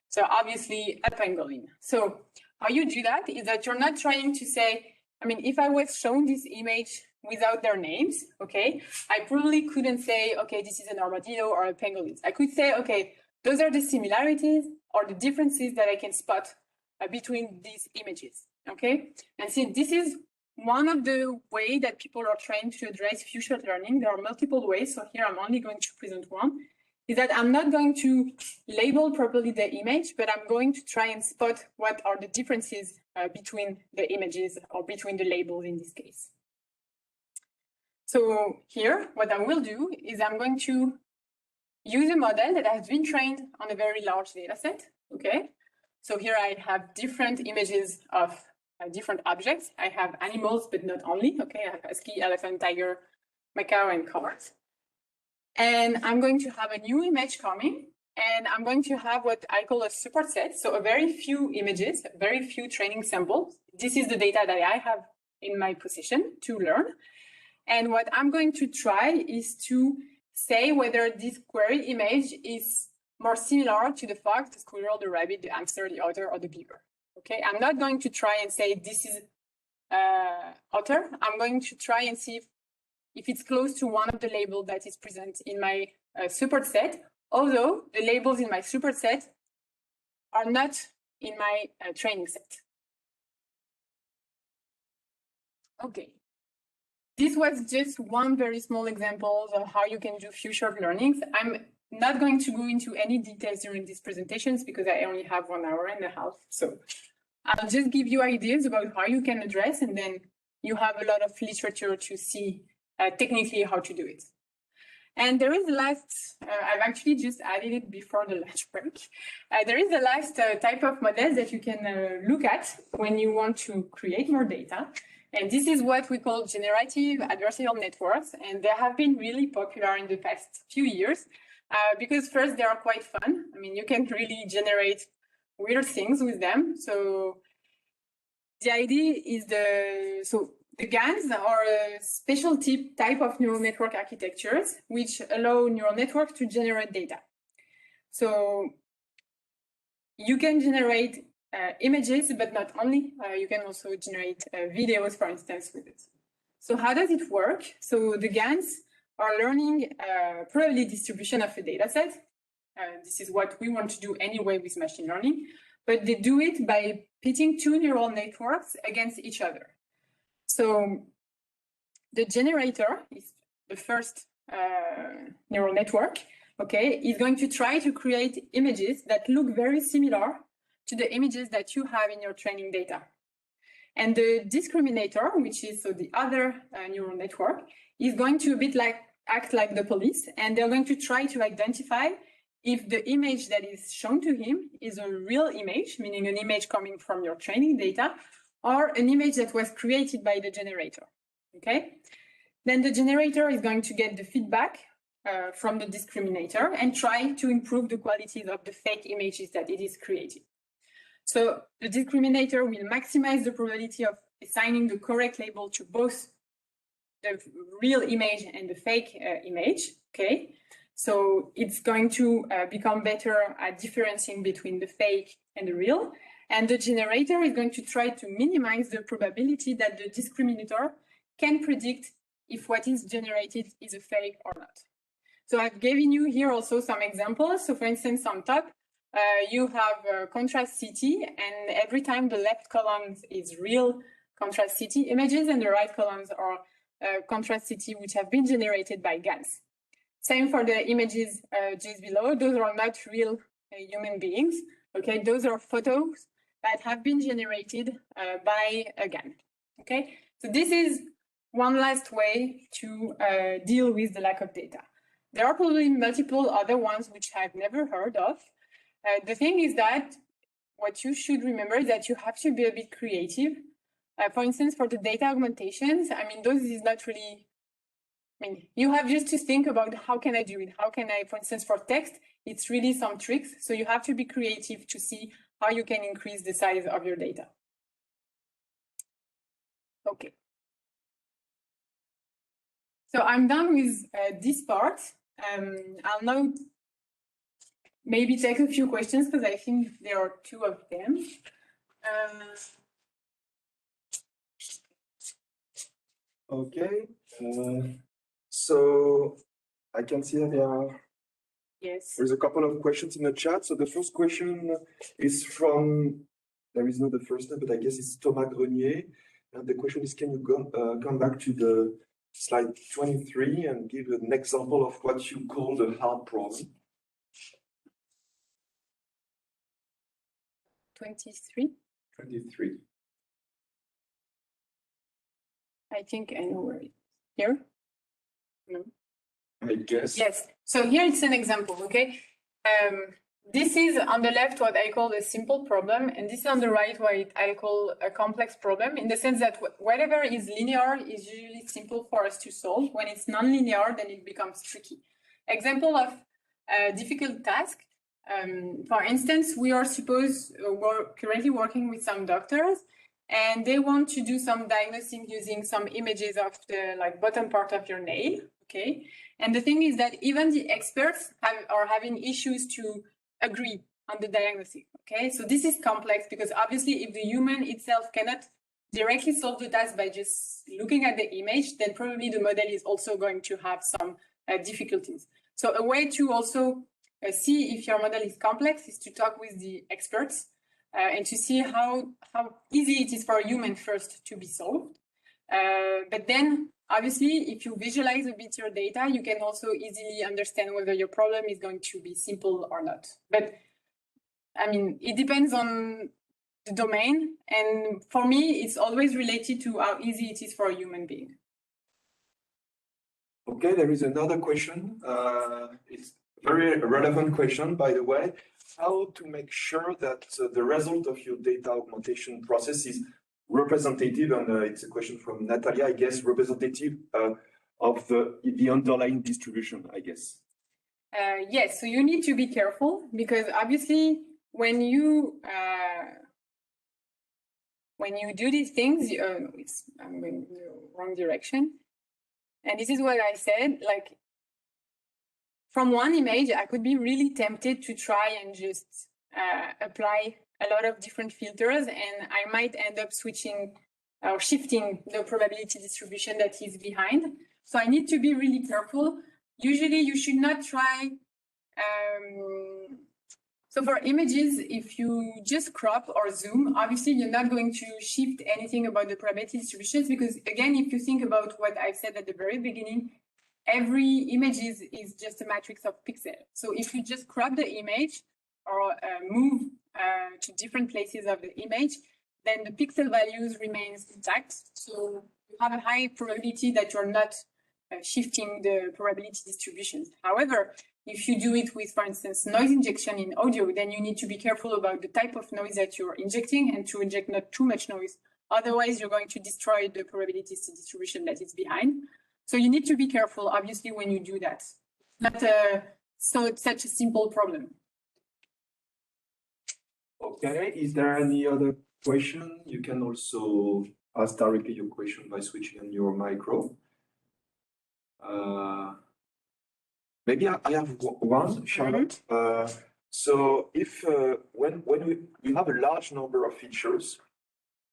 So obviously a pangolin. So how you do that is that you're not trying to say, I mean, if I was shown this image without their names, okay, I probably couldn't say, okay, this is an armadillo or a pangolin. I could say, okay, those are the similarities or the differences that I can spot between these images, okay? And see, this is one of the ways that people are trying to address future learning. There are multiple ways, so here I'm only going to present one, is that I'm not going to label properly the image, but I'm going to try and spot what are the differences between the images or between the labels in this case. So here, what I will do is I'm going to use a model that has been trained on a very large data set, okay? So here I have different images of different objects. I have animals, but not only, okay? I have husky, elephant, tiger, macaw, and cars. And I'm going to have a new image coming, and I'm going to have what I call a support set. So a very few images, very few training samples. This is the data that I have in my possession to learn. And what I'm going to try is to say whether this query image is more similar to the fox, the squirrel, the rabbit, the hamster, the otter, or the beaver. Okay, I'm not going to try and say this is otter. I'm going to try and see if it's close to one of the labels that is present in my support set, although the labels in my support set are not in my training set. Okay. This was just one very small example of how you can do future learnings. I'm not going to go into any details during these presentations because I only have 1 hour and a half. So I'll just give you ideas about how you can address, and then you have a lot of literature to see technically how to do it. And there is a last, I've actually just added it before the lunch break. There is a last type of models that you can look at when you want to create more data. And this is what we call generative adversarial networks. And they have been really popular in the past few years because first, they are quite fun. I mean, you can really generate weird things with them. So the idea is the GANs are a special type of neural network architectures which allow neural networks to generate data. So you can generate images, but not only, you can also generate videos, for instance, with it. So how does it work? So the GANs are learning probability distribution of a data set. This is what we want to do anyway with machine learning, but they do it by pitting two neural networks against each other. So the generator is the first neural network, okay, is going to try to create images that look very similar to the images that you have in your training data. And the discriminator, which is so the other neural network, is going to a bit like act like the police, and they're going to try to identify if the image that is shown to him is a real image, meaning an image coming from your training data, or an image that was created by the generator, okay? Then the generator is going to get the feedback from the discriminator and try to improve the quality of the fake images that it is creating. So the discriminator will maximize the probability of assigning the correct label to both the real image and the fake image, okay? So it's going to become better at differentiating between the fake and the real. And the generator is going to try to minimize the probability that the discriminator can predict if what is generated is a fake or not. So I've given you here also some examples. So for instance, on top, you have contrast CT, and every time the left column is real contrast CT images and the right columns are contrast CT which have been generated by GANs. Same for the images just below. Those are not real human beings. Okay, those are photos that have been generated by a GAN. Okay, so this is one last way to deal with the lack of data. There are probably multiple other ones which I've never heard of. The thing is that what you should remember is that you have to be a bit creative. For instance, for the data augmentations, I mean, those is not really, I mean, you have just to think about how can I do it? How can I, for instance, for text, it's really some tricks. So you have to be creative to see how you can increase the size of your data. Okay. So I'm done with this part. I'll now maybe take a few questions because I think there are two of them. Okay. So I can see that there's a couple of questions in the chat. So the first question is from, there is not the first name, but I guess it's Thomas Grenier. And the question is, can you come back to the slide 23 and give an example of what you call the hard problem? 23? 23. I think I know where it is. Here? No. I guess. Yes. So here it's an example, okay? This is on the left what I call a simple problem, and this is on the right what I call a complex problem, in the sense that whatever is linear is usually simple for us to solve. When it's non-linear, then it becomes tricky. Example of a difficult task. For instance, we're currently working with some doctors, and they want to do some diagnosing using some images of the bottom part of your nail, okay? And the thing is that even the experts are having issues to agree on the diagnostic, okay? So this is complex because obviously if the human itself cannot directly solve the task by just looking at the image, then probably the model is also going to have some difficulties. So a way to also see if your model is complex is to talk with the experts and to see how easy it is for a human first to be solved. But then, obviously, if you visualize a bit your data, you can also easily understand whether your problem is going to be simple or not. But, I mean, it depends on the domain. And for me, it's always related to how easy it is for a human being. Okay, there is another question. It's a very relevant question, by the way. How to make sure that the result of your data augmentation process is representative, and it's a question from Natalia, I guess, representative of the underlying distribution, I guess. Yes, so you need to be careful because obviously when you do these things, I'm going in the wrong direction. And this is what I said, like, from one image, I could be really tempted to try and just apply a lot of different filters, and I might end up switching or shifting the probability distribution that is behind. So I need to be really careful. Usually you should not try. So for images, if you just crop or zoom, obviously you're not going to shift anything about the probability distributions, because again, if you think about what I said at the very beginning, every image is just a matrix of pixels. So if you just crop the image or move to different places of the image, then the pixel values remains intact. So you have a high probability that you're not shifting the probability distributions. However, if you do it with, for instance, noise injection in audio, then you need to be careful about the type of noise that you're injecting and to inject not too much noise. Otherwise, you're going to destroy the probability distribution that is behind. So you need to be careful, obviously, when you do that. Not such a simple problem. Okay, is there any other question? You can also ask directly your question by switching on your micro. Maybe I have one, Charlotte. So if when we have a large number of features,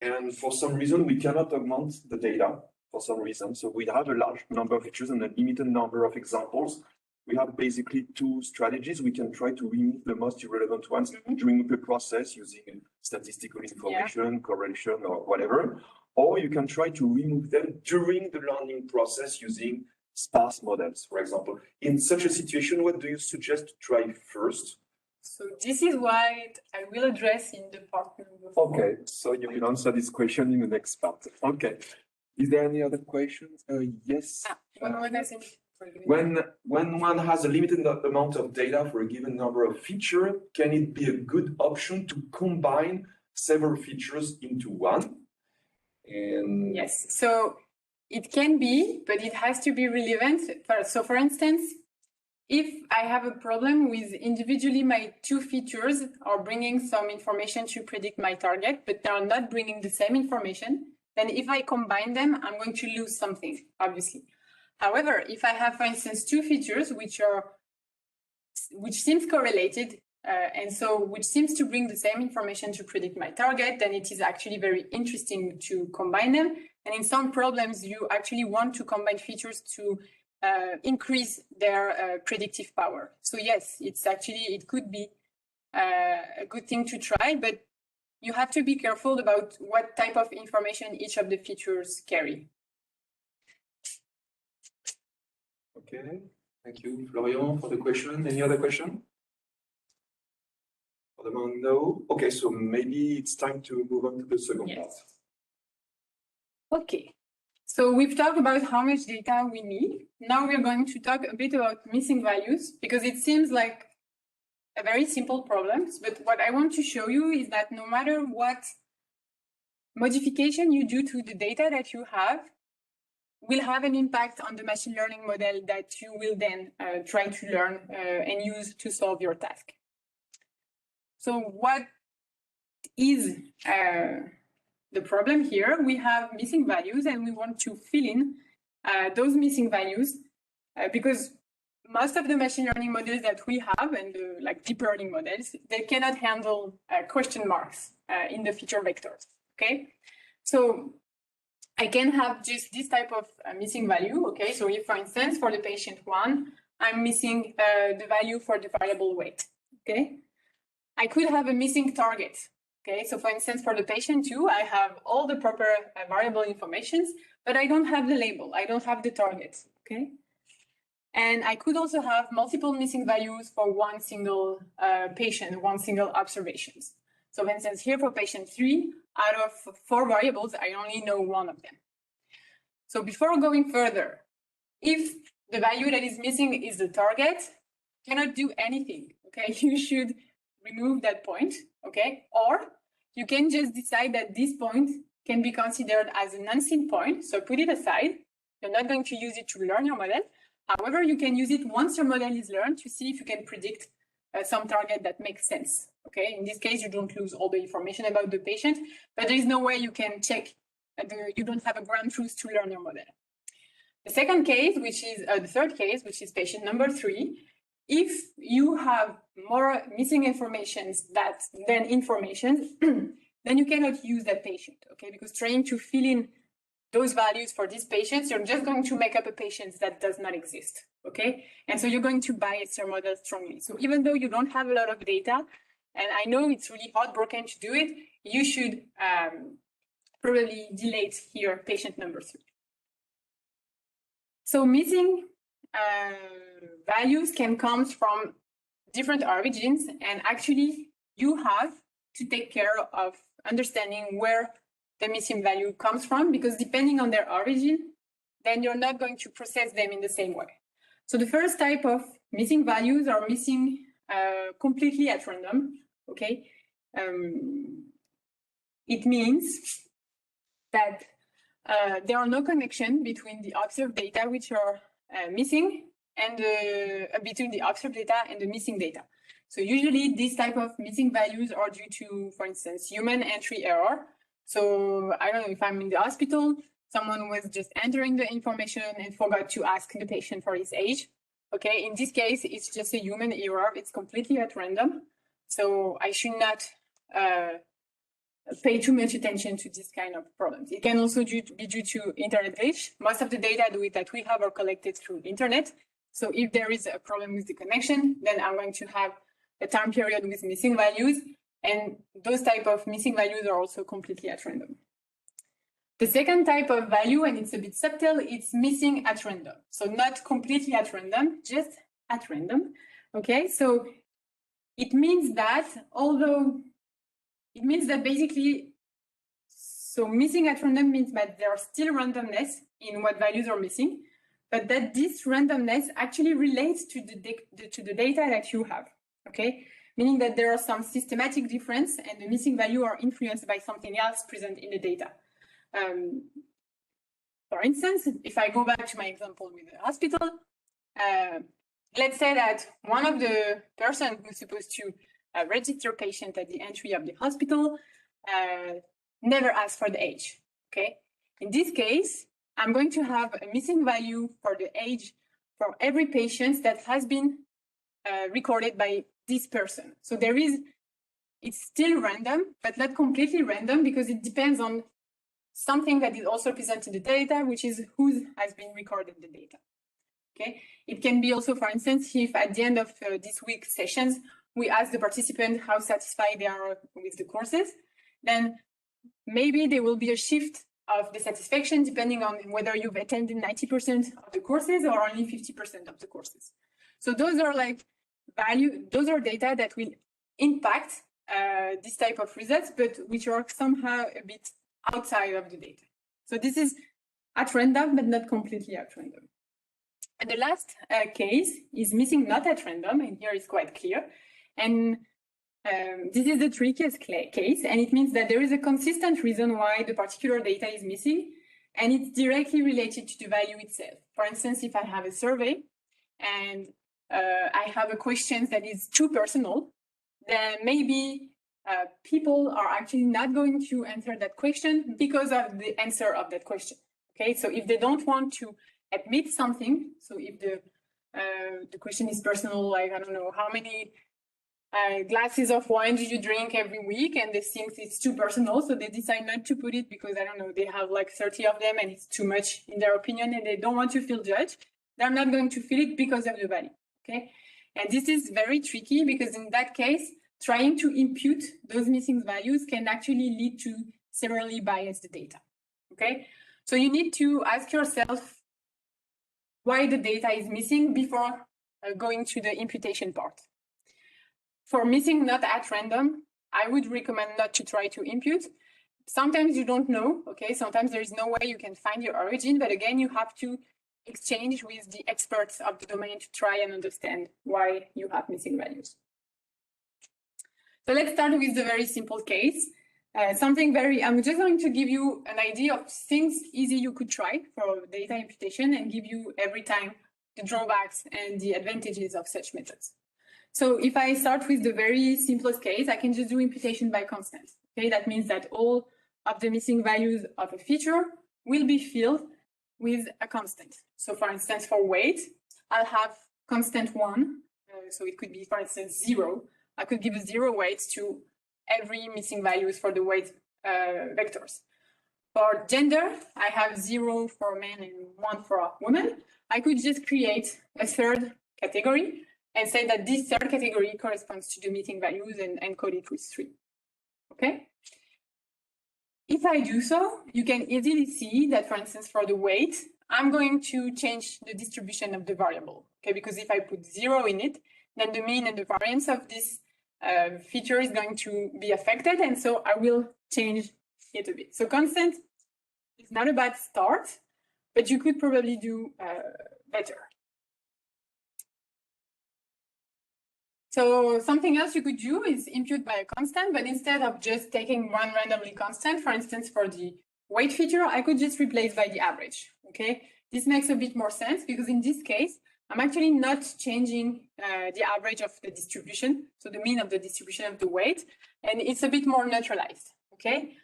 and for some reason we cannot augment the data for some reason, so we have a large number of features and a limited number of examples. We have basically two strategies. We can try to remove the most irrelevant ones during the process using statistical information, correlation, or whatever. Or you can try to remove them during the learning process using sparse models, for example. In such a situation, what do you suggest to try first? So this is what I will address in the part number 4. Okay, so you will answer this question in the next part. Okay. Is there any other questions? Yes. When one has a limited amount of data for a given number of features, can it be a good option to combine several features into one? And yes, so it can be, but it has to be relevant. So for instance, if I have a problem with individually my two features are bringing some information to predict my target, but they are not bringing the same information, then if I combine them, I'm going to lose something, obviously. However, if I have, for instance, two features which seems correlated, and so which seems to bring the same information to predict my target, then it is actually very interesting to combine them. And in some problems, you actually want to combine features to increase their predictive power. So yes, it could be a good thing to try, but you have to be careful about what type of information each of the features carry. Okay, thank you, Florian, for the question. Any other question? For the moment, no. Okay, so maybe it's time to move on to the second part. Okay, so we've talked about how much data we need. Now we're going to talk a bit about missing values, because it seems like a very simple problem. But what I want to show you is that no matter what modification you do to the data that you have, will have an impact on the machine learning model that you will then try to learn and use to solve your task. So what is the problem here? We have missing values and we want to fill in those missing values because most of the machine learning models that we have and like deep learning models, they cannot handle question marks in the feature vectors, okay? So I can have just this type of missing value, okay? So if, for instance, for the patient 1, I'm missing the value for the variable weight, okay? I could have a missing target, okay? So for instance, for the patient 2, I have all the proper variable informations, but I don't have the label, I don't have the target, okay? And I could also have multiple missing values for one single patient, one single observations. So for instance, here for patient 3, out of 4 variables, I only know one of them. So before going further, if the value that is missing is the target, you cannot do anything, okay? You should remove that point, okay? Or you can just decide that this point can be considered as an unseen point, so put it aside. You're not going to use it to learn your model. However, you can use it once your model is learned to see if you can predict some target that makes sense. Okay, in this case, you don't lose all the information about the patient, but there is no way you can check. You don't have a ground truth to learn your model. The second case, which is the third case, which is patient number 3, if you have more missing informations than information, then you cannot use that patient. Okay, because trying to fill in those values for these patients, you're just going to make up a patient that does not exist, okay? And so you're going to bias your model strongly. So even though you don't have a lot of data, and I know it's really heartbroken to do it, you should probably delete here patient number 3. So missing values can come from different origins, and actually you have to take care of understanding where the missing value comes from, because depending on their origin, then you're not going to process them in the same way. So the first type of missing values are missing completely at random, okay? It means that there are no connection between the observed data which are missing and between the observed data and the missing data. So usually these type of missing values are due to, for instance, human entry error. So I don't know, if I'm in the hospital, someone was just entering the information and forgot to ask the patient for his age. Okay, in this case, it's just a human error. It's completely at random. So I should not pay too much attention to this kind of problems. It can also be due to internet glitch. Most of the data that we have are collected through internet. So if there is a problem with the connection, then I'm going to have a time period with missing values. And those type of missing values are also completely at random. The second type of value, and it's a bit subtle, it's missing at random. So not completely at random, just at random. Okay, so it means that basically, so missing at random means that there are still randomness in what values are missing, but that this randomness actually relates to the data that you have. Okay. Meaning that there are some systematic difference and the missing value are influenced by something else present in the data. For instance, if I go back to my example with the hospital, let's say that one of the person who's supposed to register patient at the entry of the hospital never asked for the age, okay? In this case, I'm going to have a missing value for the age for every patient that has been recorded by this person. So it's still random, but not completely random because it depends on something that is also presented in the data, which is who has been recorded the data. Okay, it can be also, for instance, if at the end of this week's sessions, we ask the participant how satisfied they are with the courses, then maybe there will be a shift of the satisfaction depending on whether you've attended 90% of the courses or only 50% of the courses. So those are like those are data that will impact this type of results, but which are somehow a bit outside of the data. So this is at random, but not completely at random. And the last case is missing not at random, and here it's quite clear. And this is the trickiest case, and it means that there is a consistent reason why the particular data is missing, and it's directly related to the value itself. For instance, if I have a survey and I have a question that is too personal, then maybe people are actually not going to answer that question because of the answer of that question. Okay, so if they don't want to admit something, so if the question is personal, like, I don't know, how many glasses of wine do you drink every week, and they think it's too personal, so they decide not to put it because, I don't know, they have like 30 of them and it's too much in their opinion and they don't want to feel judged, they're not going to fill it because of the value, okay? And this is very tricky because in that case, trying to impute those missing values can actually lead to severely biased data, okay? So you need to ask yourself why the data is missing before going to the imputation part. For missing not at random, I would recommend not to try to impute. Sometimes you don't know, okay? Sometimes there is no way you can find your origin, but again, you have to exchange with the experts of the domain to try and understand why you have missing values. So let's start with the very simple case. I'm just going to give you an idea of things easy you could try for data imputation and give you every time the drawbacks and the advantages of such methods. So if I start with the very simplest case, I can just do imputation by constant. Okay, that means that all of the missing values of a feature will be filled with a constant. So for instance, for weight, I'll have constant 1. So it could be, for instance, 0. I could give 0 weights to every missing values for the weight vectors. For gender, I have 0 for men and 1 for women. I could just create a third category and say that this third category corresponds to the missing values and encode it with 3. Okay? If I do so, you can easily see that, for instance, for the weight, I'm going to change the distribution of the variable. Okay, because if I put 0 in it, then the mean and the variance of this feature is going to be affected, and so I will change it a bit. So constant is not a bad start, but you could probably do better. So something else you could do is impute by a constant, but instead of just taking one randomly constant, for instance, for the weight feature, I could just replace by the average, okay? This makes a bit more sense because in this case, I'm actually not changing the average of the distribution, so the mean of the distribution of the weight, and it's a bit more neutralized, okay?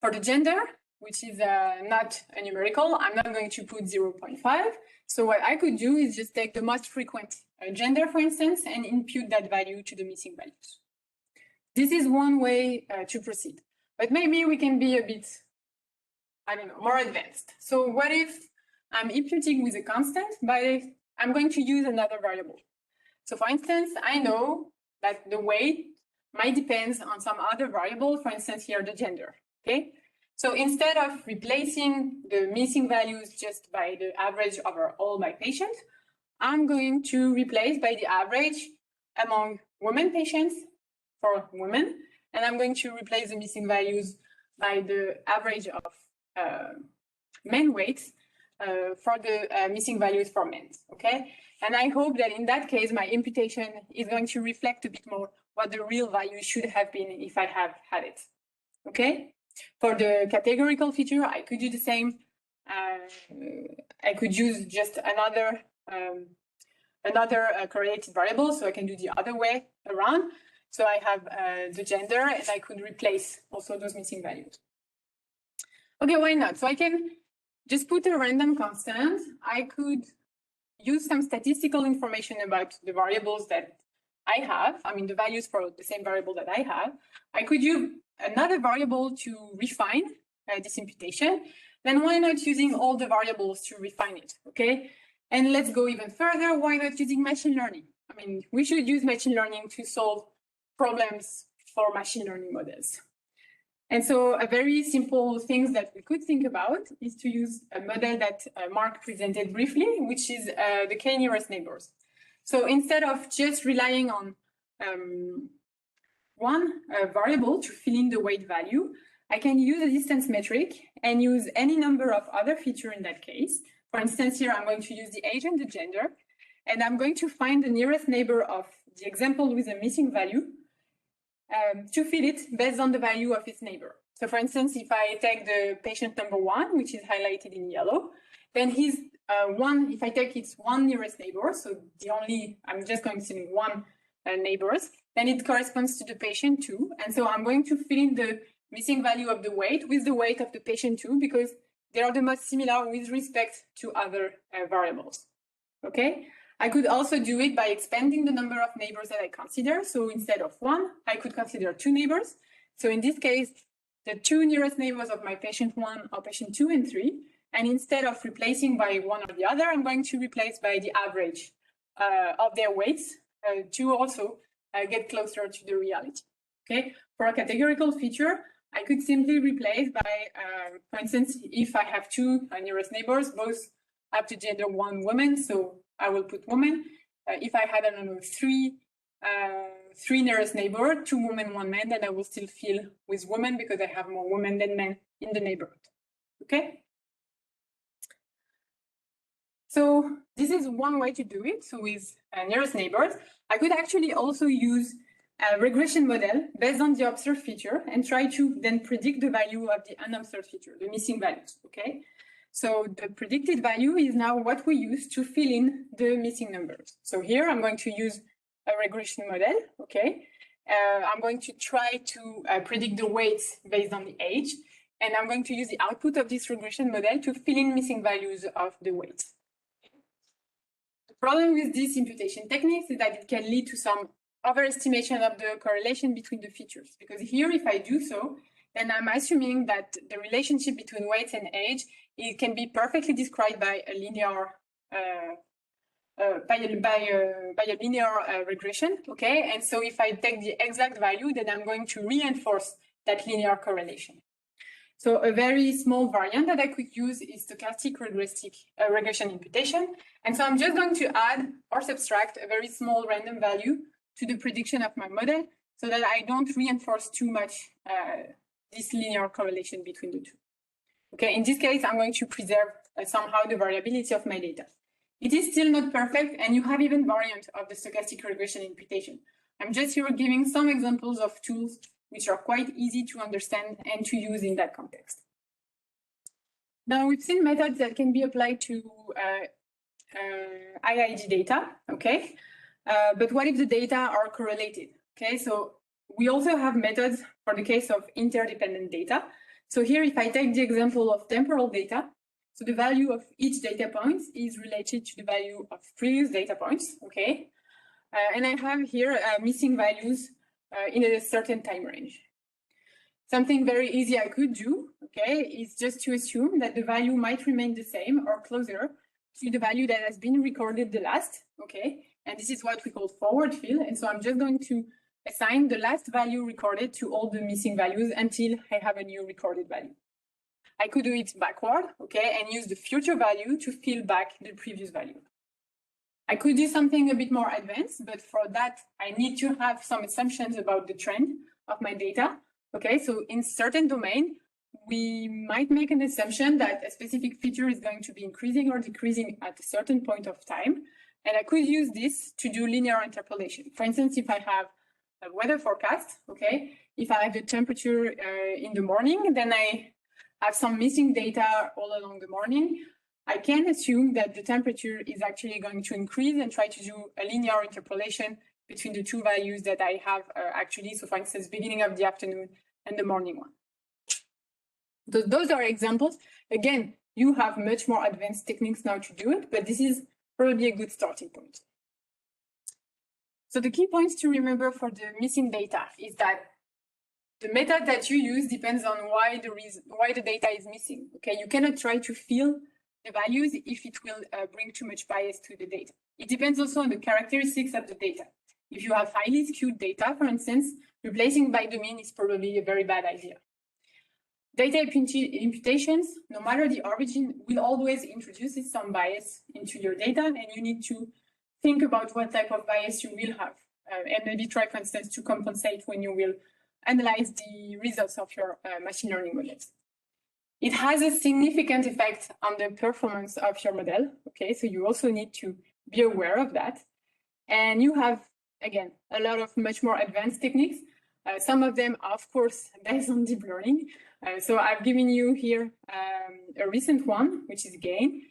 For the gender, which is not a numerical, I'm not going to put 0.5. So what I could do is just take the most frequent gender, for instance, and impute that value to the missing values. This is one way to proceed, but maybe we can be a bit, I don't know, more advanced. So what if I'm imputing with a constant, but I'm going to use another variable? So for instance, I know that the weight might depend on some other variable, for instance, here, the gender, okay? So instead of replacing the missing values just by the average over all my patients, I'm going to replace by the average among women patients for women, and I'm going to replace the missing values by the average of men weights for the missing values for men, okay? And I hope that in that case, my imputation is going to reflect a bit more what the real value should have been if I have had it, okay? For the categorical feature, I could do the same. I could use just another another correlated variable, so I can do the other way around. So I have the gender, and I could replace also those missing values. Okay, why not? So I can just put a random constant. I could use some statistical information about the variables that I have, I mean the values for the same variable that I have. I could use another variable to refine this imputation. Then why not using all the variables to refine it, okay? And let's go even further, why not using machine learning? I mean, we should use machine learning to solve problems for machine learning models. And so a very simple thing that we could think about is to use a model that Mark presented briefly, which is the K-nearest neighbors. So instead of just relying on one variable to fill in the weight value, I can use a distance metric and use any number of other features in that case. For instance, here I'm going to use the age and the gender, and I'm going to find the nearest neighbor of the example with a missing value to fill it based on the value of its neighbor. So for instance, if I take the patient number 1, which is highlighted in yellow, then his if I take its one nearest neighbor, so I'm just going to select one neighbors, then it corresponds to the patient 2. And so I'm going to fill in the missing value of the weight with the weight of the patient 2 because they are the most similar with respect to other variables, okay? I could also do it by expanding the number of neighbors that I consider. So instead of 1, I could consider 2 neighbors. So in this case, the 2 nearest neighbors of my patient 1 are patient 2 and 3. And instead of replacing by one or the other, I'm going to replace by the average of their weights to also get closer to the reality. Okay. For a categorical feature, I could simply replace by, for instance, if I have 2 nearest neighbors, both have the gender 1 woman, so I will put woman. If I had, I don't know, 3 nearest neighbor, 2 women, 1 man, then I will still fill with women because I have more women than men in the neighborhood. Okay. So this is one way to do it. So with nearest neighbors, I could actually also use a regression model based on the observed feature and try to then predict the value of the unobserved feature, the missing values, okay? So the predicted value is now what we use to fill in the missing numbers. So here I'm going to use a regression model, okay? I'm going to try to predict the weights based on the age, and I'm going to use the output of this regression model to fill in missing values of the weights. The problem with these imputation techniques is that it can lead to some overestimation of the correlation between the features. Because here, if I do so, then I'm assuming that the relationship between weights and age, it can be perfectly described by a linear regression, okay? And so if I take the exact value, then I'm going to reinforce that linear correlation. So a very small variant that I could use is stochastic regression imputation. And so I'm just going to add or subtract a very small random value to the prediction of my model so that I don't reinforce too much this linear correlation between the two. Okay, in this case, I'm going to preserve somehow the variability of my data. It is still not perfect, and you have even variant of the stochastic regression imputation. I'm just here giving some examples of tools which are quite easy to understand and to use in that context. Now, we've seen methods that can be applied to IID data, okay? But what if the data are correlated? Okay, so we also have methods for the case of interdependent data. So here, if I take the example of temporal data, so the value of each data point is related to the value of previous data points, okay? And I have here missing values in a certain time range. Something very easy I could do, okay, is just to assume that the value might remain the same or closer to the value that has been recorded the last, okay? And this is what we call forward fill. And so I'm just going to assign the last value recorded to all the missing values until I have a new recorded value. I could do it backward, okay, and use the future value to fill back the previous value. I could do something a bit more advanced, but for that, I need to have some assumptions about the trend of my data. Okay, so in certain domain, we might make an assumption that a specific feature is going to be increasing or decreasing at a certain point of time. And I could use this to do linear interpolation. For instance, if I have a weather forecast, okay, if I have the temperature in the morning, then I have some missing data all along the morning. I can assume that the temperature is actually going to increase and try to do a linear interpolation between the two values that I have actually. So for instance, beginning of the afternoon and the morning one. So those are examples. Again, you have much more advanced techniques now to do it, but this is probably a good starting point. So the key points to remember for the missing data is that the method that you use depends on why the data is missing. Okay, you cannot try to fill the values if it will bring too much bias to the data. It depends also on the characteristics of the data. If you have highly skewed data, for instance, replacing by the mean is probably a very bad idea. Data imputations, no matter the origin, will always introduce some bias into your data, and you need to think about what type of bias you will have, and maybe try, for instance, to compensate when you will analyze the results of your machine learning models. It has a significant effect on the performance of your model, okay? So you also need to be aware of that. And you have, again, a lot of much more advanced techniques. Some of them, of course, based on deep learning. So I've given you here a recent one, which is GAIN.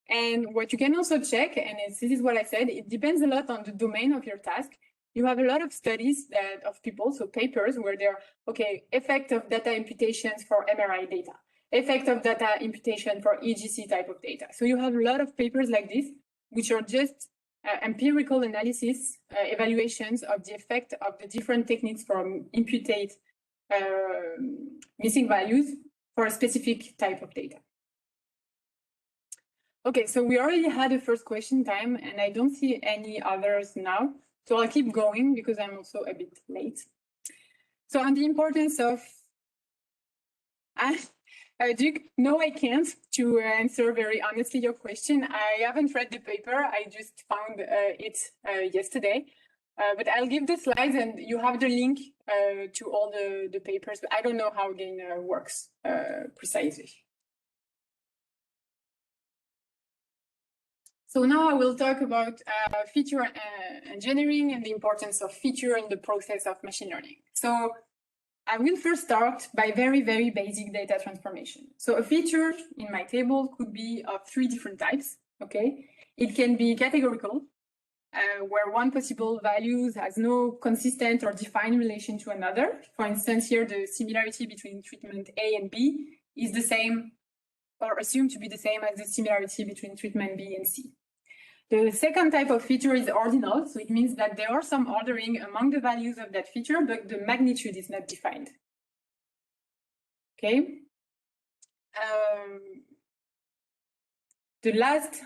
And what you can also check, and this is what I said, it depends a lot on the domain of your task. You have a lot of studies of people, so papers, where they're, okay, effect of data imputations for MRI data, effect of data imputation for EGC type of data. So you have a lot of papers like this, which are just empirical analysis, evaluations of the effect of the different techniques for imputate missing values for a specific type of data. Okay, so we already had a first question time, and I don't see any others now. So I'll keep going because I'm also a bit late. So on the importance of, Duke, no, I can't to answer very honestly your question. I haven't read the paper. I just found it yesterday. But I'll give the slides and you have the link to all the papers. But I don't know how GAIN works precisely. So now I will talk about feature engineering and the importance of feature in the process of machine learning. So I will first start by very, very basic data transformation. So a feature in my table could be of 3 different types, okay? It can be categorical, where one possible value has no consistent or defined relation to another. For instance, here the similarity between treatment A and B is the same or assumed to be the same as the similarity between treatment B and C. The second type of feature is ordinal, so it means that there are some ordering among the values of that feature, but the magnitude is not defined. Okay. The last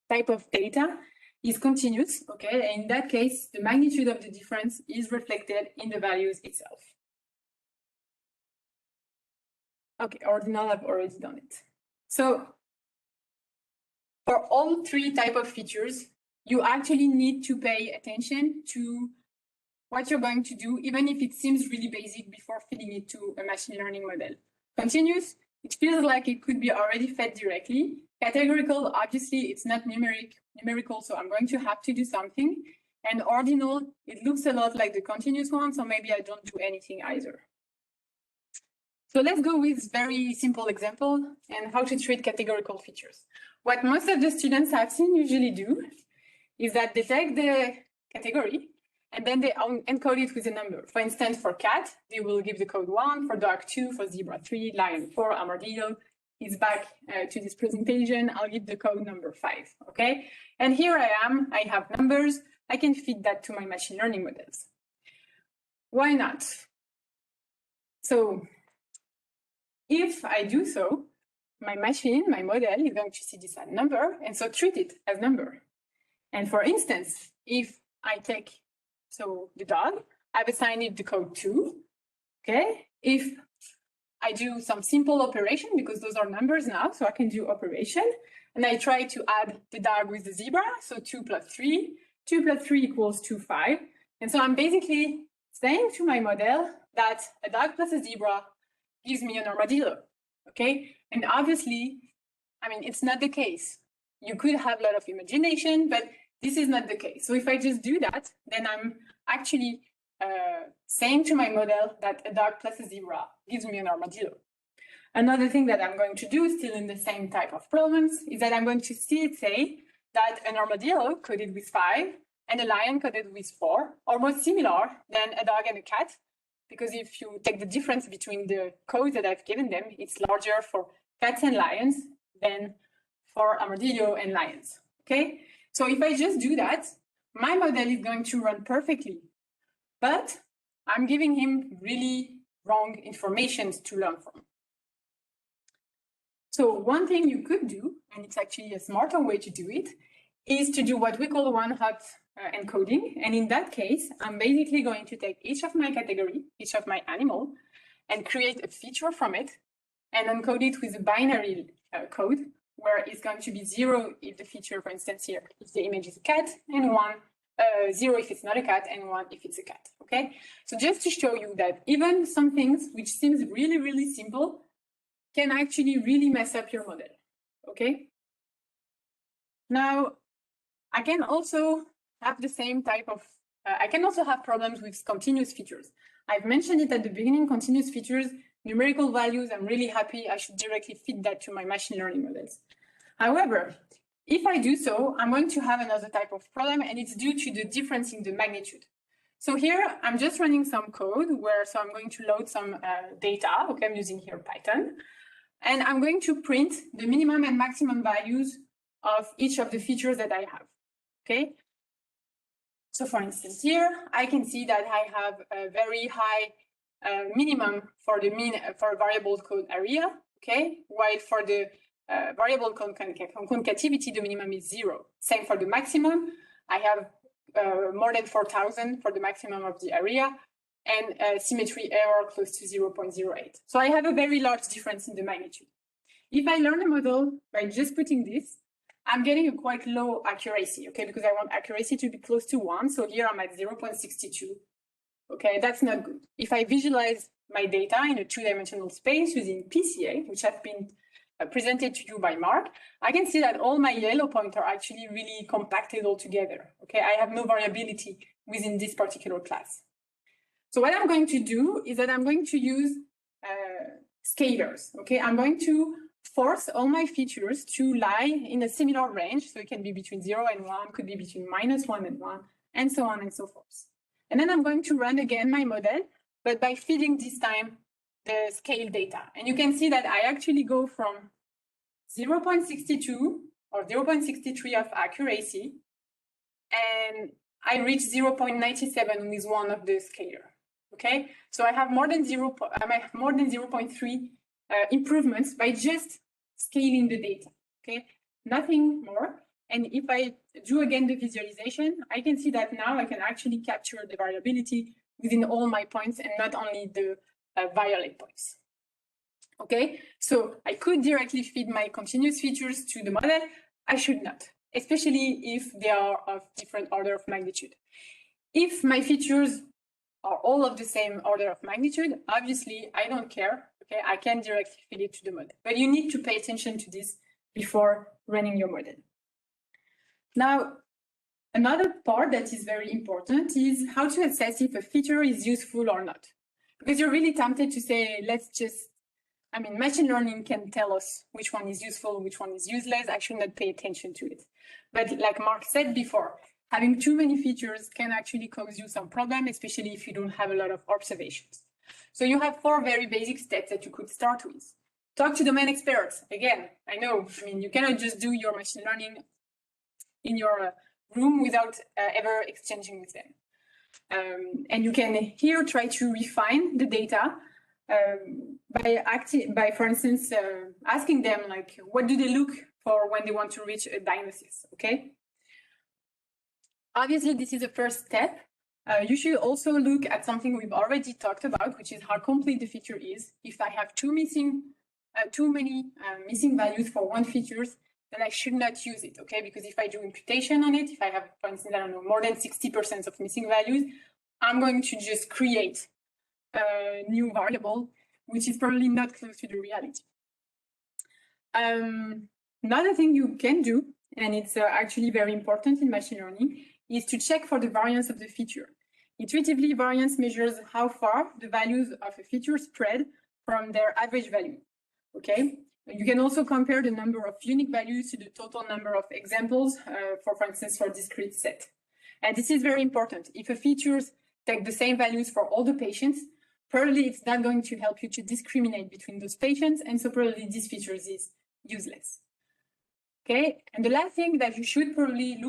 type of data is continuous, okay? In that case, the magnitude of the difference is reflected in the values itself. Okay, ordinal, I've already done it. So for all 3 types of features, you actually need to pay attention to what you're going to do, even if it seems really basic before feeding it to a machine learning model. Continuous, it feels like it could be already fed directly. Categorical, obviously, it's not numerical, so I'm going to have to do something. And ordinal, it looks a lot like the continuous one, so maybe I don't do anything either. So let's go with very simple example and how to treat categorical features. What most of the students I've seen usually do is that they take the category and then they encode it with a number. For instance, for cat, they will give the code 1, for dog 2, for zebra 3, lion 4, armadillo is back to this presentation. I'll give the code number 5, okay? And here I am, I have numbers. I can feed that to my machine learning models. Why not? So if I do so, my machine, my model is going to see this as number and so treat it as number. And for instance, if I take, so the dog, I've assigned it the code 2, okay? If I do some simple operation, because those are numbers now, so I can do operation, and I try to add the dog with the zebra, so 2 plus 3, 2 plus 3 equals 2, 5. And so I'm basically saying to my model that a dog plus a zebra gives me an armadillo, okay? And obviously, I mean, it's not the case. You could have a lot of imagination, but this is not the case. So if I just do that, then I'm actually saying to my model that a dog plus a zebra gives me an armadillo. Another thing that I'm going to do, still in the same type of problems, is that I'm going to say that an armadillo coded with 5 and a lion coded with 4 are more similar than a dog and a cat, because if you take the difference between the codes that I've given them, it's larger for cats and lions than for armadillo and lions, okay? So if I just do that, my model is going to run perfectly, but I'm giving him really wrong information to learn from. So one thing you could do, and it's actually a smarter way to do it, is to do what we call one-hot encoding. And in that case, I'm basically going to take each of my category, each of my animal, and create a feature from it, and encode it with a binary code, where it's going to be 0 if the feature, for instance, here, if the image is a cat, and 0 if it's not a cat, and 1 if it's a cat, okay? So just to show you that even some things which seems really, really simple can actually really mess up your model, okay? Now, I can also have the same type of, I can also have problems with continuous features. I've mentioned it at the beginning, continuous features, numerical values, I'm really happy I should directly feed that to my machine learning models. However, if I do so, I'm going to have another type of problem, and it's due to the difference in the magnitude. So here, I'm just running some code so I'm going to load some data, okay, I'm using here Python, and I'm going to print the minimum and maximum values of each of the features that I have, okay? So for instance, here, I can see that I have a very high minimum for the for variable code area, okay? While for the variable concativity, the minimum is 0. Same for the maximum. I have more than 4,000 for the maximum of the area, and symmetry error close to 0.08. So I have a very large difference in the magnitude. If I learn a model by just putting this, I'm getting a quite low accuracy, okay, because I want accuracy to be close to 1. So here I'm at 0.62. Okay, that's not good. If I visualize my data in a 2-dimensional space using PCA, which have been presented to you by Mark, I can see that all my yellow points are actually really compacted all together. Okay, I have no variability within this particular class. So what I'm going to do is that I'm going to use scalars. Okay, I'm going to force all my features to lie in a similar range. So it can be between 0 and 1, could be between -1 and 1, and so on and so forth. And then I'm going to run again my model, but by feeding this time the scale data. And you can see that I actually go from 0.62 or 0.63 of accuracy, and I reach 0.97 with one of the scalar. Okay, so I have more than 0.3 improvements by just scaling the data. Okay, nothing more. And if I do again the visualization, I can see that now I can actually capture the variability within all my points and not only the violet points. Okay, so I could directly feed my continuous features to the model. I should not, especially if they are of different order of magnitude. If my features are all of the same order of magnitude, obviously I don't care. Okay, I can directly feed it to the model, but you need to pay attention to this before running your model. Now, another part that is very important is how to assess if a feature is useful or not. Because you're really tempted to say, let's just, I mean, machine learning can tell us which one is useful, which one is useless. I should not pay attention to it. But like Mark said before, having too many features can actually cause you some problem, especially if you don't have a lot of observations. So you have 4 very basic steps that you could start with. Talk to domain experts. Again, I know, I mean, you cannot just do your machine learning in your room without ever exchanging with them. And you can here try to refine the data by, for instance, asking them, like, what do they look for when they want to reach a diagnosis, okay? Obviously, this is the first step. You should also look at something we've already talked about, which is how complete the feature is. If I have too many missing values for one feature, then I should not use it, okay? Because if I do imputation on it, if I have, for instance, I don't know, more than 60% of missing values, I'm going to just create a new variable, which is probably not close to the reality. Another thing you can do, and it's actually very important in machine learning, is to check for the variance of the feature. Intuitively, variance measures how far the values of a feature spread from their average value. okay? You can also compare the number of unique values to the total number of examples, for instance, for discrete set. And this is very important. If a features take the same values for all the patients, probably it's not going to help you to discriminate between those patients, and so probably this feature is useless. Okay, and the last thing that you should probably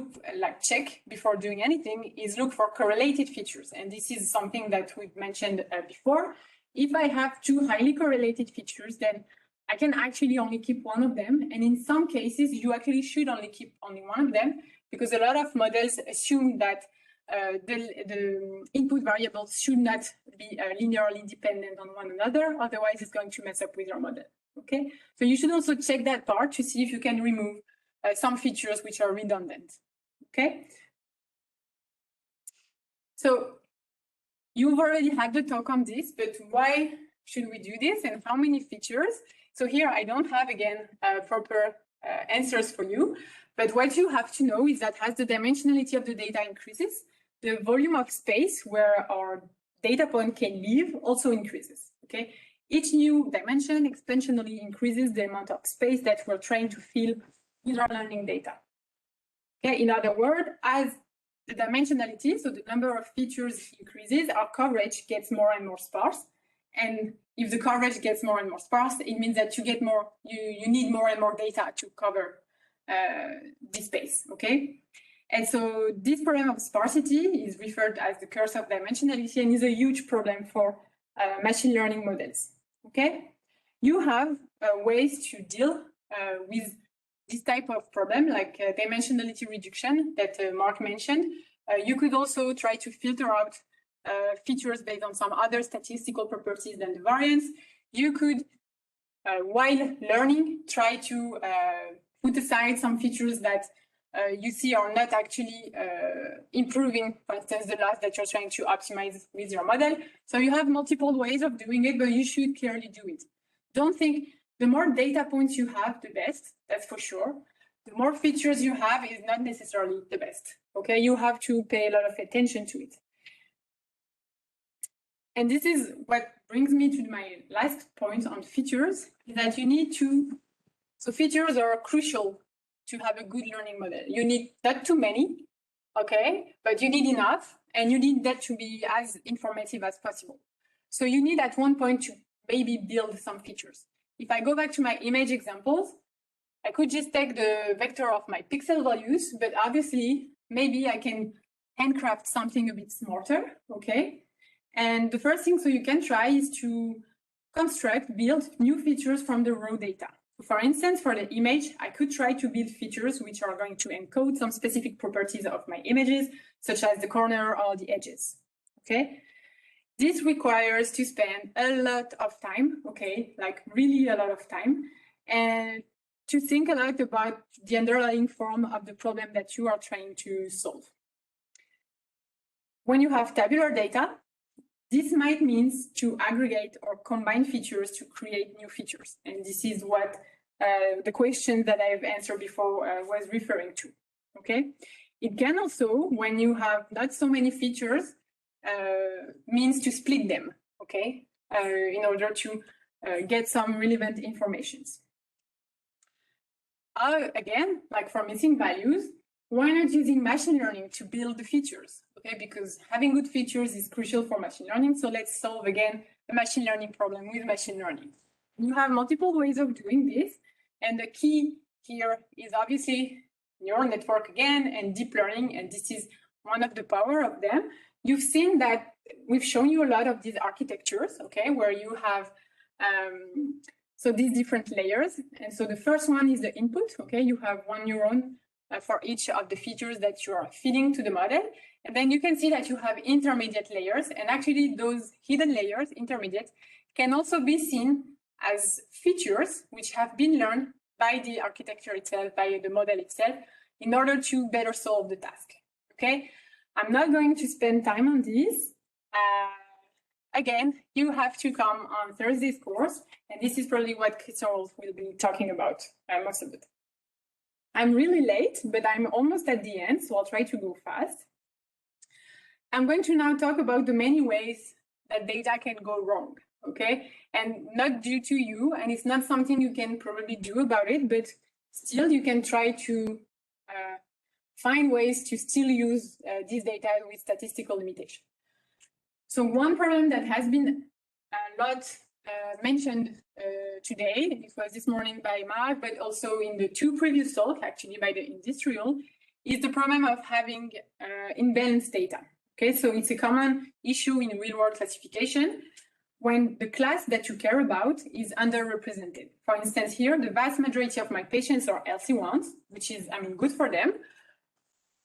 check before doing anything is look for correlated features. And this is something that we've mentioned before. If I have two highly correlated features, then I can actually only keep one of them. And in some cases, you actually should only keep only one of them, because a lot of models assume that the input variables should not be linearly dependent on one another. Otherwise, it's going to mess up with your model. Okay, so you should also check that part to see if you can remove some features which are redundant. Okay, so you've already had the talk on this, but why should we do this and how many features? So here I don't have, again, proper answers for you, but what you have to know is that as the dimensionality of the data increases, the volume of space where our data point can live also increases, okay? Each new dimension exponentially increases the amount of space that we're trying to fill with our learning data. Okay, in other words, as the dimensionality, so the number of features increases, our coverage gets more and more sparse. And if the coverage gets more and more sparse, it means that you get more, you need more and more data to cover this space, okay? And so this problem of sparsity is referred as the curse of dimensionality and is a huge problem for machine learning models, okay? You have ways to deal with this type of problem, like dimensionality reduction that Mark mentioned. You could also try to filter out features based on some other statistical properties than the variance. You could, while learning, try to put aside some features that you see are not actually improving, for instance, the loss that you're trying to optimize with your model. So you have multiple ways of doing it, but you should clearly do it. Don't think the more data points you have, the best, that's for sure. The more features you have is not necessarily the best, okay? You have to pay a lot of attention to it. And this is what brings me to my last point on features, is that you need to, so features are crucial to have a good learning model. You need not too many, okay, but you need enough, and you need that to be as informative as possible. So you need at one point to maybe build some features. If I go back to my image examples, I could just take the vector of my pixel values, but obviously maybe I can handcraft something a bit smarter, okay? And the first thing so you can try is to build new features from the raw data. For instance, for the image, I could try to build features which are going to encode some specific properties of my images, such as the corner or the edges, okay? This requires to spend a lot of time, okay, like really a lot of time, and to think a lot about the underlying form of the problem that you are trying to solve. When you have tabular data, this might mean to aggregate or combine features to create new features. And this is what the question that I've answered before was referring to, okay? It can also, when you have not so many features, means to split them, okay? In order to get some relevant informations. Again, like for missing values, why not using machine learning to build the features? Okay, because having good features is crucial for machine learning. So let's solve again the machine learning problem with machine learning. You have multiple ways of doing this. And the key here is obviously neural network again and deep learning. And this is one of the power of them. You've seen that we've shown you a lot of these architectures, okay, where you have so these different layers. And so the first one is the input, okay? You have one neuron for each of the features that you are feeding to the model. And then you can see that you have intermediate layers. And actually those hidden layers, intermediate, can also be seen as features which have been learned by the architecture itself, by the model itself, in order to better solve the task, okay? I'm not going to spend time on this. Again, you have to come on Thursday's course, and this is probably what Christophe will be talking about most of the time. I'm really late, but I'm almost at the end, so I'll try to go fast. I'm going to now talk about the many ways that data can go wrong, okay? And not due to you, and it's not something you can probably do about it, but still you can try to find ways to still use this data with statistical limitation. So one problem that has been a lot mentioned today, it was this morning by Mark, but also in the two previous talks, actually by the industrial, is the problem of having imbalanced data. Okay, so it's a common issue in real-world classification when the class that you care about is underrepresented. For instance, here, the vast majority of my patients are healthy ones, which is, I mean, good for them.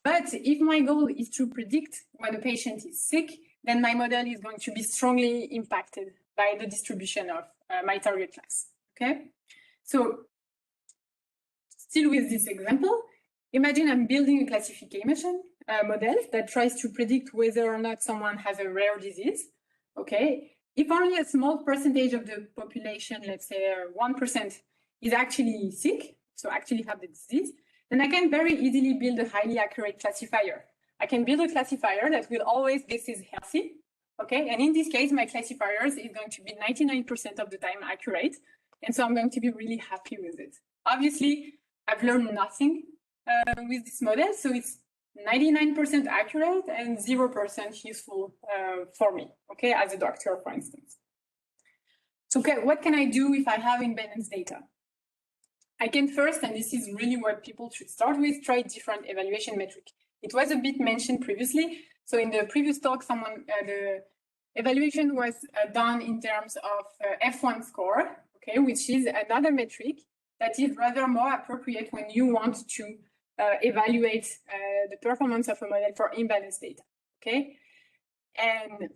But if my goal is to predict when a patient is sick, then my model is going to be strongly impacted by the distribution of my target class, okay? So still with this example, imagine I'm building a classification model that tries to predict whether or not someone has a rare disease, okay? If only a small percentage of the population, let's say 1%, is actually sick, so actually have the disease, then I can very easily build a highly accurate classifier. I can build a classifier that will always guess is healthy, okay? And in this case, my classifiers is going to be 99% of the time accurate. And so I'm going to be really happy with it. Obviously, I've learned nothing with this model. So it's 99% accurate and 0% useful for me, okay? As a doctor, for instance. So okay, what can I do if I have imbalanced data? I can first, and this is really what people should start with, try different evaluation metric. It was a bit mentioned previously. So in the previous talk, the evaluation was done in terms of F1 score, okay, which is another metric that is rather more appropriate when you want to evaluate the performance of a model for imbalanced data, okay? And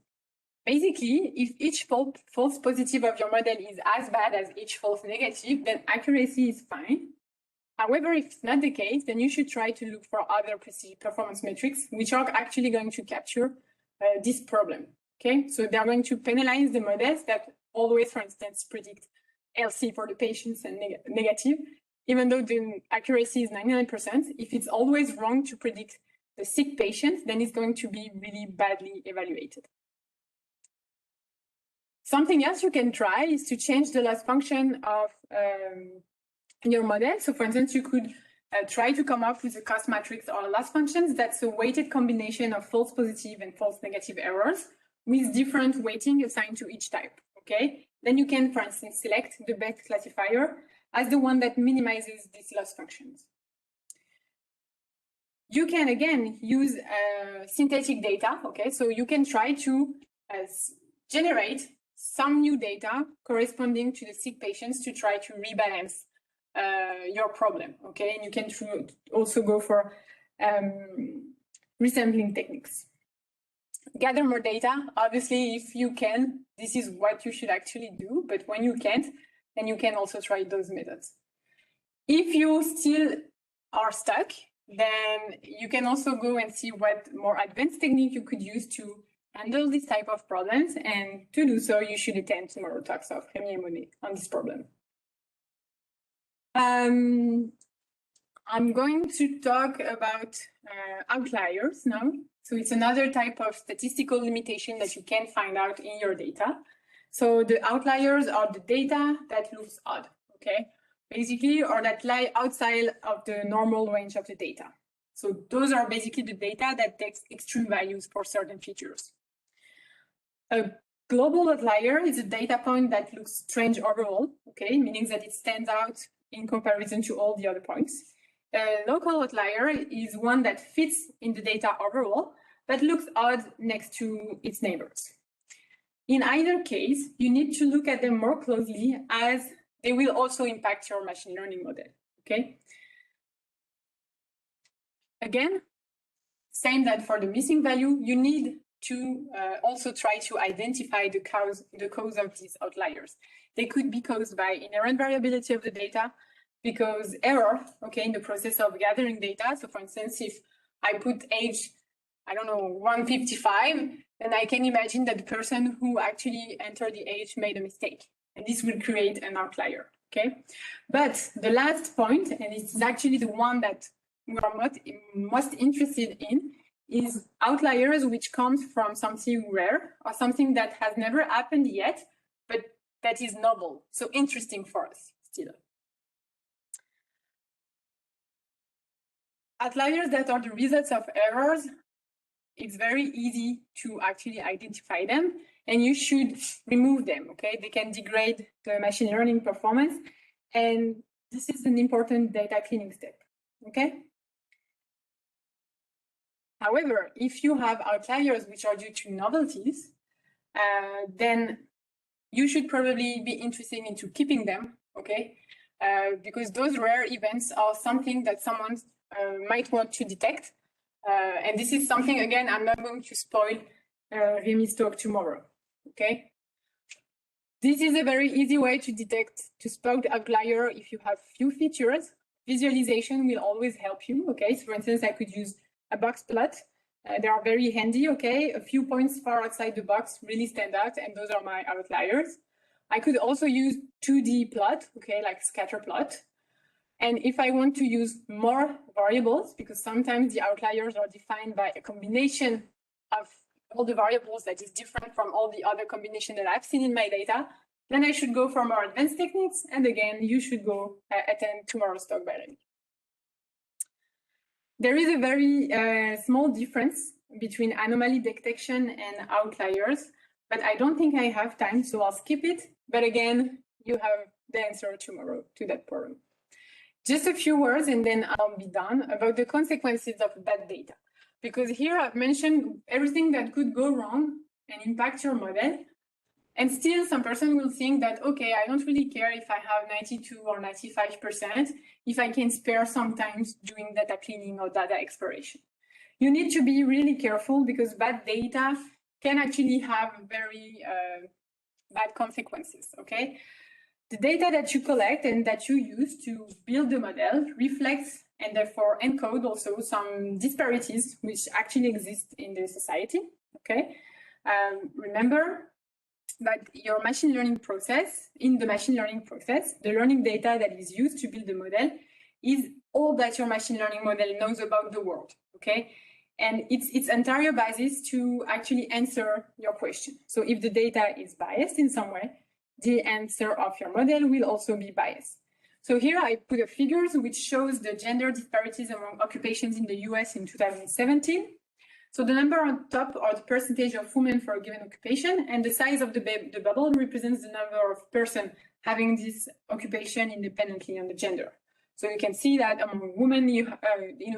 basically, if each false positive of your model is as bad as each false negative, then accuracy is fine. However, if it's not the case, then you should try to look for other performance metrics, which are actually going to capture this problem, okay? So they're going to penalize the models that always, for instance, predict LC for the patients and negative, even though the accuracy is 99%. If it's always wrong to predict the sick patient, then it's going to be really badly evaluated. Something else you can try is to change the loss function of your model. So for instance, you could try to come up with a cost matrix or loss functions that's a weighted combination of false positive and false negative errors with different weighting assigned to each type, okay? Then you can, for instance, select the best classifier as the one that minimizes these loss functions. You can, again, use synthetic data, okay? So you can try to generate some new data corresponding to the sick patients to try to rebalance your problem, okay? And you can also go for resampling techniques. Gather more data. Obviously, if you can, this is what you should actually do, but when you can't, then you can also try those methods. If you still are stuck, then you can also go and see what more advanced technique you could use to handle this type of problems, and to do so, you should attend tomorrow talks of Remy and Monet on this problem. I'm going to talk about outliers now. So it's another type of statistical limitation that you can find out in your data. So the outliers are the data that looks odd, okay? Basically, or that lie outside of the normal range of the data. So those are basically the data that takes extreme values for certain features. A global outlier is a data point that looks strange overall, okay? Meaning that it stands out in comparison to all the other points. A local outlier is one that fits in the data overall, but looks odd next to its neighbors. In either case, you need to look at them more closely as they will also impact your machine learning model, okay? Again, same that for the missing value, you need to also try to identify the cause of these outliers. They could be caused by inherent variability of the data, because error, okay, in the process of gathering data. So for instance, if I put age, I don't know, 155, then I can imagine that the person who actually entered the age made a mistake. And this will create an outlier, okay? But the last point, and it's actually the one that we are most interested in, is outliers which comes from something rare or something that has never happened yet, but that is novel, so interesting for us still. Outliers that are the results of errors, it's very easy to actually identify them, and you should remove them, okay? They can degrade the machine learning performance, and this is an important data cleaning step, okay? However, if you have outliers which are due to novelties, then you should probably be interested into keeping them, okay? Because those rare events are something that someone might want to detect. And this is something, again, I'm not going to spoil Rémi's talk tomorrow, okay? This is a very easy way to detect, to spot the outlier if you have few features. Visualization will always help you, okay? So for instance, I could use a box plot. They are very handy, okay? A few points far outside the box really stand out, and those are my outliers. I could also use 2D plot, okay, like scatter plot. And if I want to use more variables, because sometimes the outliers are defined by a combination of all the variables that is different from all the other combinations that I've seen in my data, then I should go for more advanced techniques. And again, you should go attend tomorrow's talk by Rémi. There is a very small difference between anomaly detection and outliers, but I don't think I have time, so I'll skip it. But again, you have the answer tomorrow to that problem. Just a few words and then I'll be done about the consequences of bad data. Because here I've mentioned everything that could go wrong and impact your model. And still some person will think that, okay, I don't really care if I have 92 or 95%, if I can spare sometimes doing data cleaning or data exploration. You need to be really careful because bad data can actually have very bad consequences, okay? The data that you collect and that you use to build the model reflects and therefore encode also some disparities which actually exist in the society, okay? Remember that your machine learning process, in the machine learning process, the learning data that is used to build the model is all that your machine learning model knows about the world, okay? And it's its entire basis to actually answer your question. So if the data is biased in some way, the answer of your model will also be biased. So here I put a figures which shows the gender disparities among occupations in the US in 2017. So the number on top are the percentage of women for a given occupation, and the size of the bubble represents the number of persons having this occupation independently on the gender. So you can see that among women,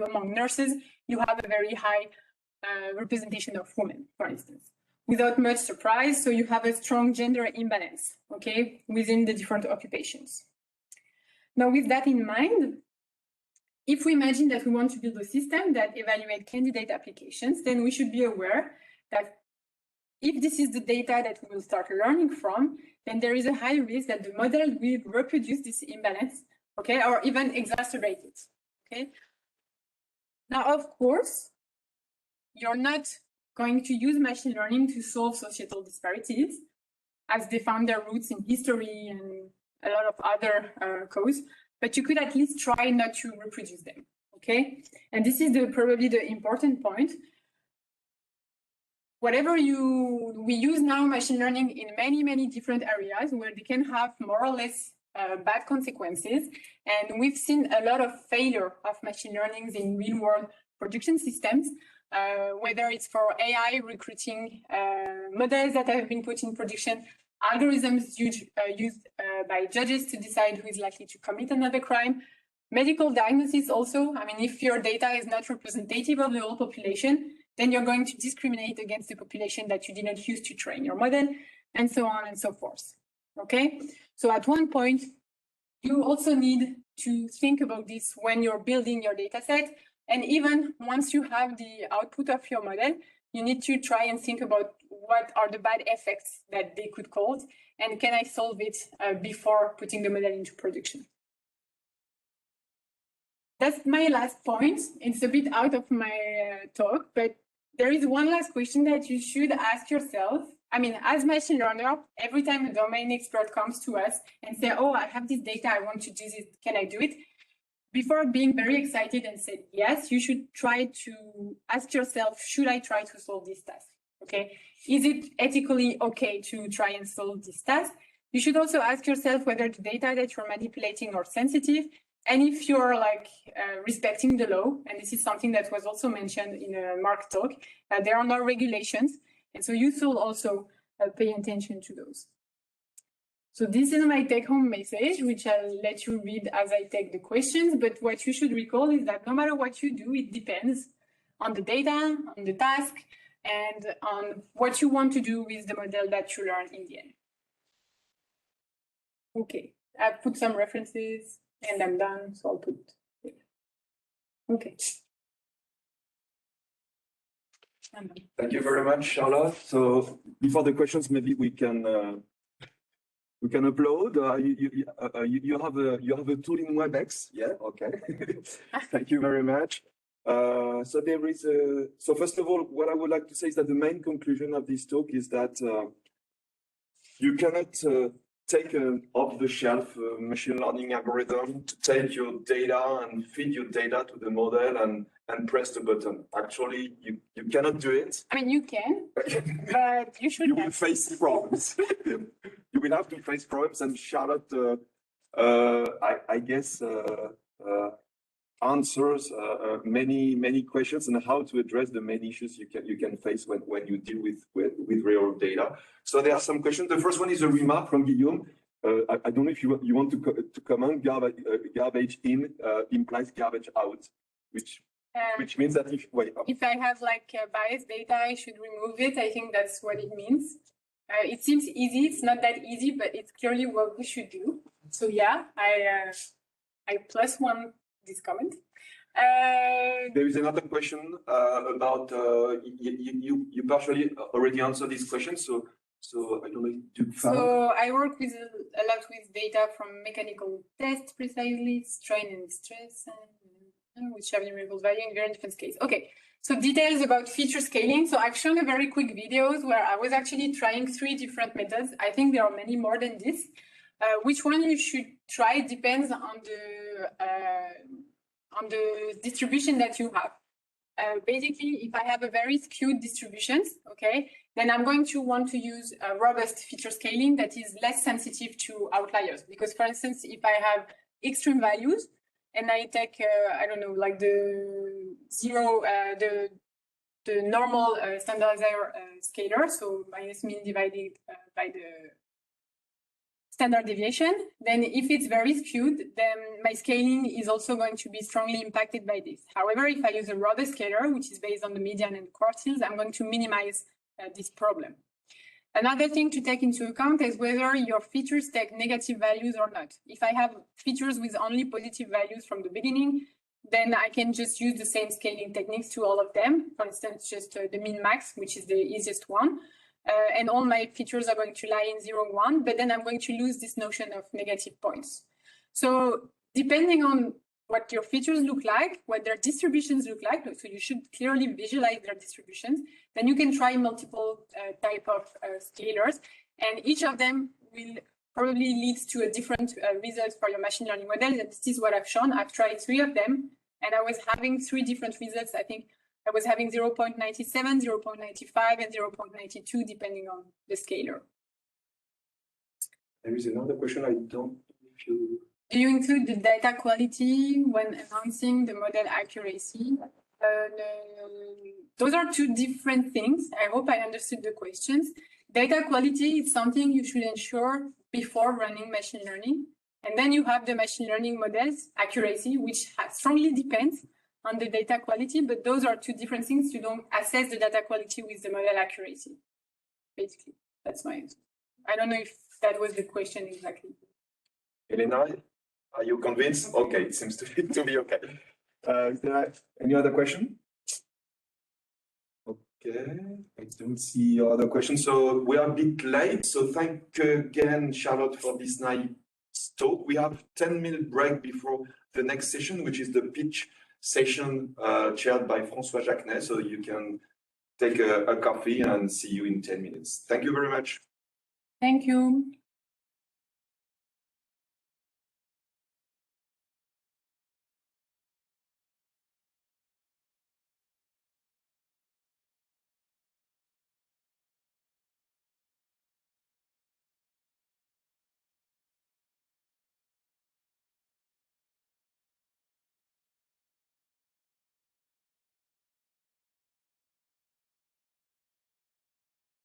among nurses, you have a very high representation of women, for instance, without much surprise. So you have a strong gender imbalance, okay, within the different occupations. Now, with that in mind, if we imagine that we want to build a system that evaluates candidate applications, then we should be aware that if this is the data that we will start learning from, then there is a high risk that the model will reproduce this imbalance, okay, or even exacerbate it, okay? Now, of course, you're not going to use machine learning to solve societal disparities, as they found their roots in history and a lot of other causes, but you could at least try not to reproduce them, okay? And this is probably the important point. Whatever we use now machine learning in many, many different areas where they can have more or less bad consequences. And we've seen a lot of failure of machine learning in real world production systems, whether it's for AI recruiting models that have been put in production, algorithms used by judges to decide who is likely to commit another crime, medical diagnosis also. I mean, if your data is not representative of the whole population, then you're going to discriminate against the population that you did not use to train your model, and so on and so forth, okay? So at one point, you also need to think about this when you're building your data set, and even once you have the output of your model, you need to try and think about what are the bad effects that they could cause, and can I solve it before putting the model into production. That's my last point. It's a bit out of my talk, but there is one last question that you should ask yourself. I mean, as machine learner, every time a domain expert comes to us and say, oh, I have this data, I want to do this, can I do it? Before being very excited and say yes, you should try to ask yourself, should I try to solve this task? Okay, is it ethically okay to try and solve this task? You should also ask yourself whether the data that you're manipulating are sensitive, and if you're like respecting the law. And this is something that was also mentioned in a Mark talk. There are no regulations, and so you should also pay attention to those. So this is my take-home message, which I'll let you read as I take the questions. But what you should recall is that no matter what you do, it depends on the data, on the task, and on what you want to do with the model that you learn in the end. Okay, I've put some references and I'm done, so I'll put it. Okay. I'm done. Thank you very much, Charlotte. So before the questions, maybe we can upload. You have a tool in WebEx, yeah? Okay. Thank you very much. So there is so first of all, what I would like to say is that the main conclusion of this talk is that you cannot take an off-the-shelf machine learning algorithm to take your data and feed your data to the model and press the button. Actually, you cannot do it. I mean, you can, but you should. You will face problems. You will have to face problems, and Charlotte, I guess, answers many questions on how to address the main issues you can face when you deal with real data. So there are some questions. The first one is a remark from Guillaume. I don't know if you want to comment. Garbage in implies garbage out, which means that if I have like biased data, I should remove it. I think that's what it means. It seems easy. It's not that easy, but it's clearly what we should do. So yeah, I plus one this comment. There is another question about you partially already answered this question. So I don't know if you found. So I work with a lot with data from mechanical tests, precisely strain and stress, which have numerical value in very different scales. Okay, so details about feature scaling. So I've shown a very quick videos where I was actually trying 3 different methods. I think there are many more than this. Which one you should try depends on the distribution that you have. Basically, if I have a very skewed distributions, okay, then I'm going to want to use a robust feature scaling that is less sensitive to outliers. Because, for instance, if I have extreme values and I take, I don't know, like the normal standardizer scalar, so minus mean divided by the standard deviation, then if it's very skewed, then my scaling is also going to be strongly impacted by this. However, if I use a robust scalar, which is based on the median and quartiles, I'm going to minimize this problem. Another thing to take into account is whether your features take negative values or not. If I have features with only positive values from the beginning, then I can just use the same scaling techniques to all of them. For instance, just the min-max, which is the easiest one. And all my features are going to lie in 0, 1, but then I'm going to lose this notion of negative points. So depending on what your features look like, what their distributions look like, so you should clearly visualize their distributions, then you can try multiple type of scalars, and each of them will probably lead to a different result for your machine learning model. And this is what I've shown. I've tried 3 of them, and I was having 3 different results. I think I was having 0.97, 0.95, and 0.92, depending on the scalar. There is another question. I don't know if you... Do you include the data quality when enhancing the model accuracy? Those are 2 different things. I hope I understood the questions. Data quality is something you should ensure before running machine learning. And then you have the machine learning models accuracy, which strongly depends on the data quality, but those are 2 different things. You don't assess the data quality with the model accuracy. Basically, that's my answer. I don't know if that was the question exactly. Elena, are you convinced? Okay, it seems to be okay. Is there any other question? Okay, I don't see other questions. So we are a bit late. So thank you again, Charlotte, for this nice talk. We have 10-minute break before the next session, which is the pitch session chaired by François Jacquenet. So you can take a coffee and see you in 10 minutes. Thank you very much. Thank you.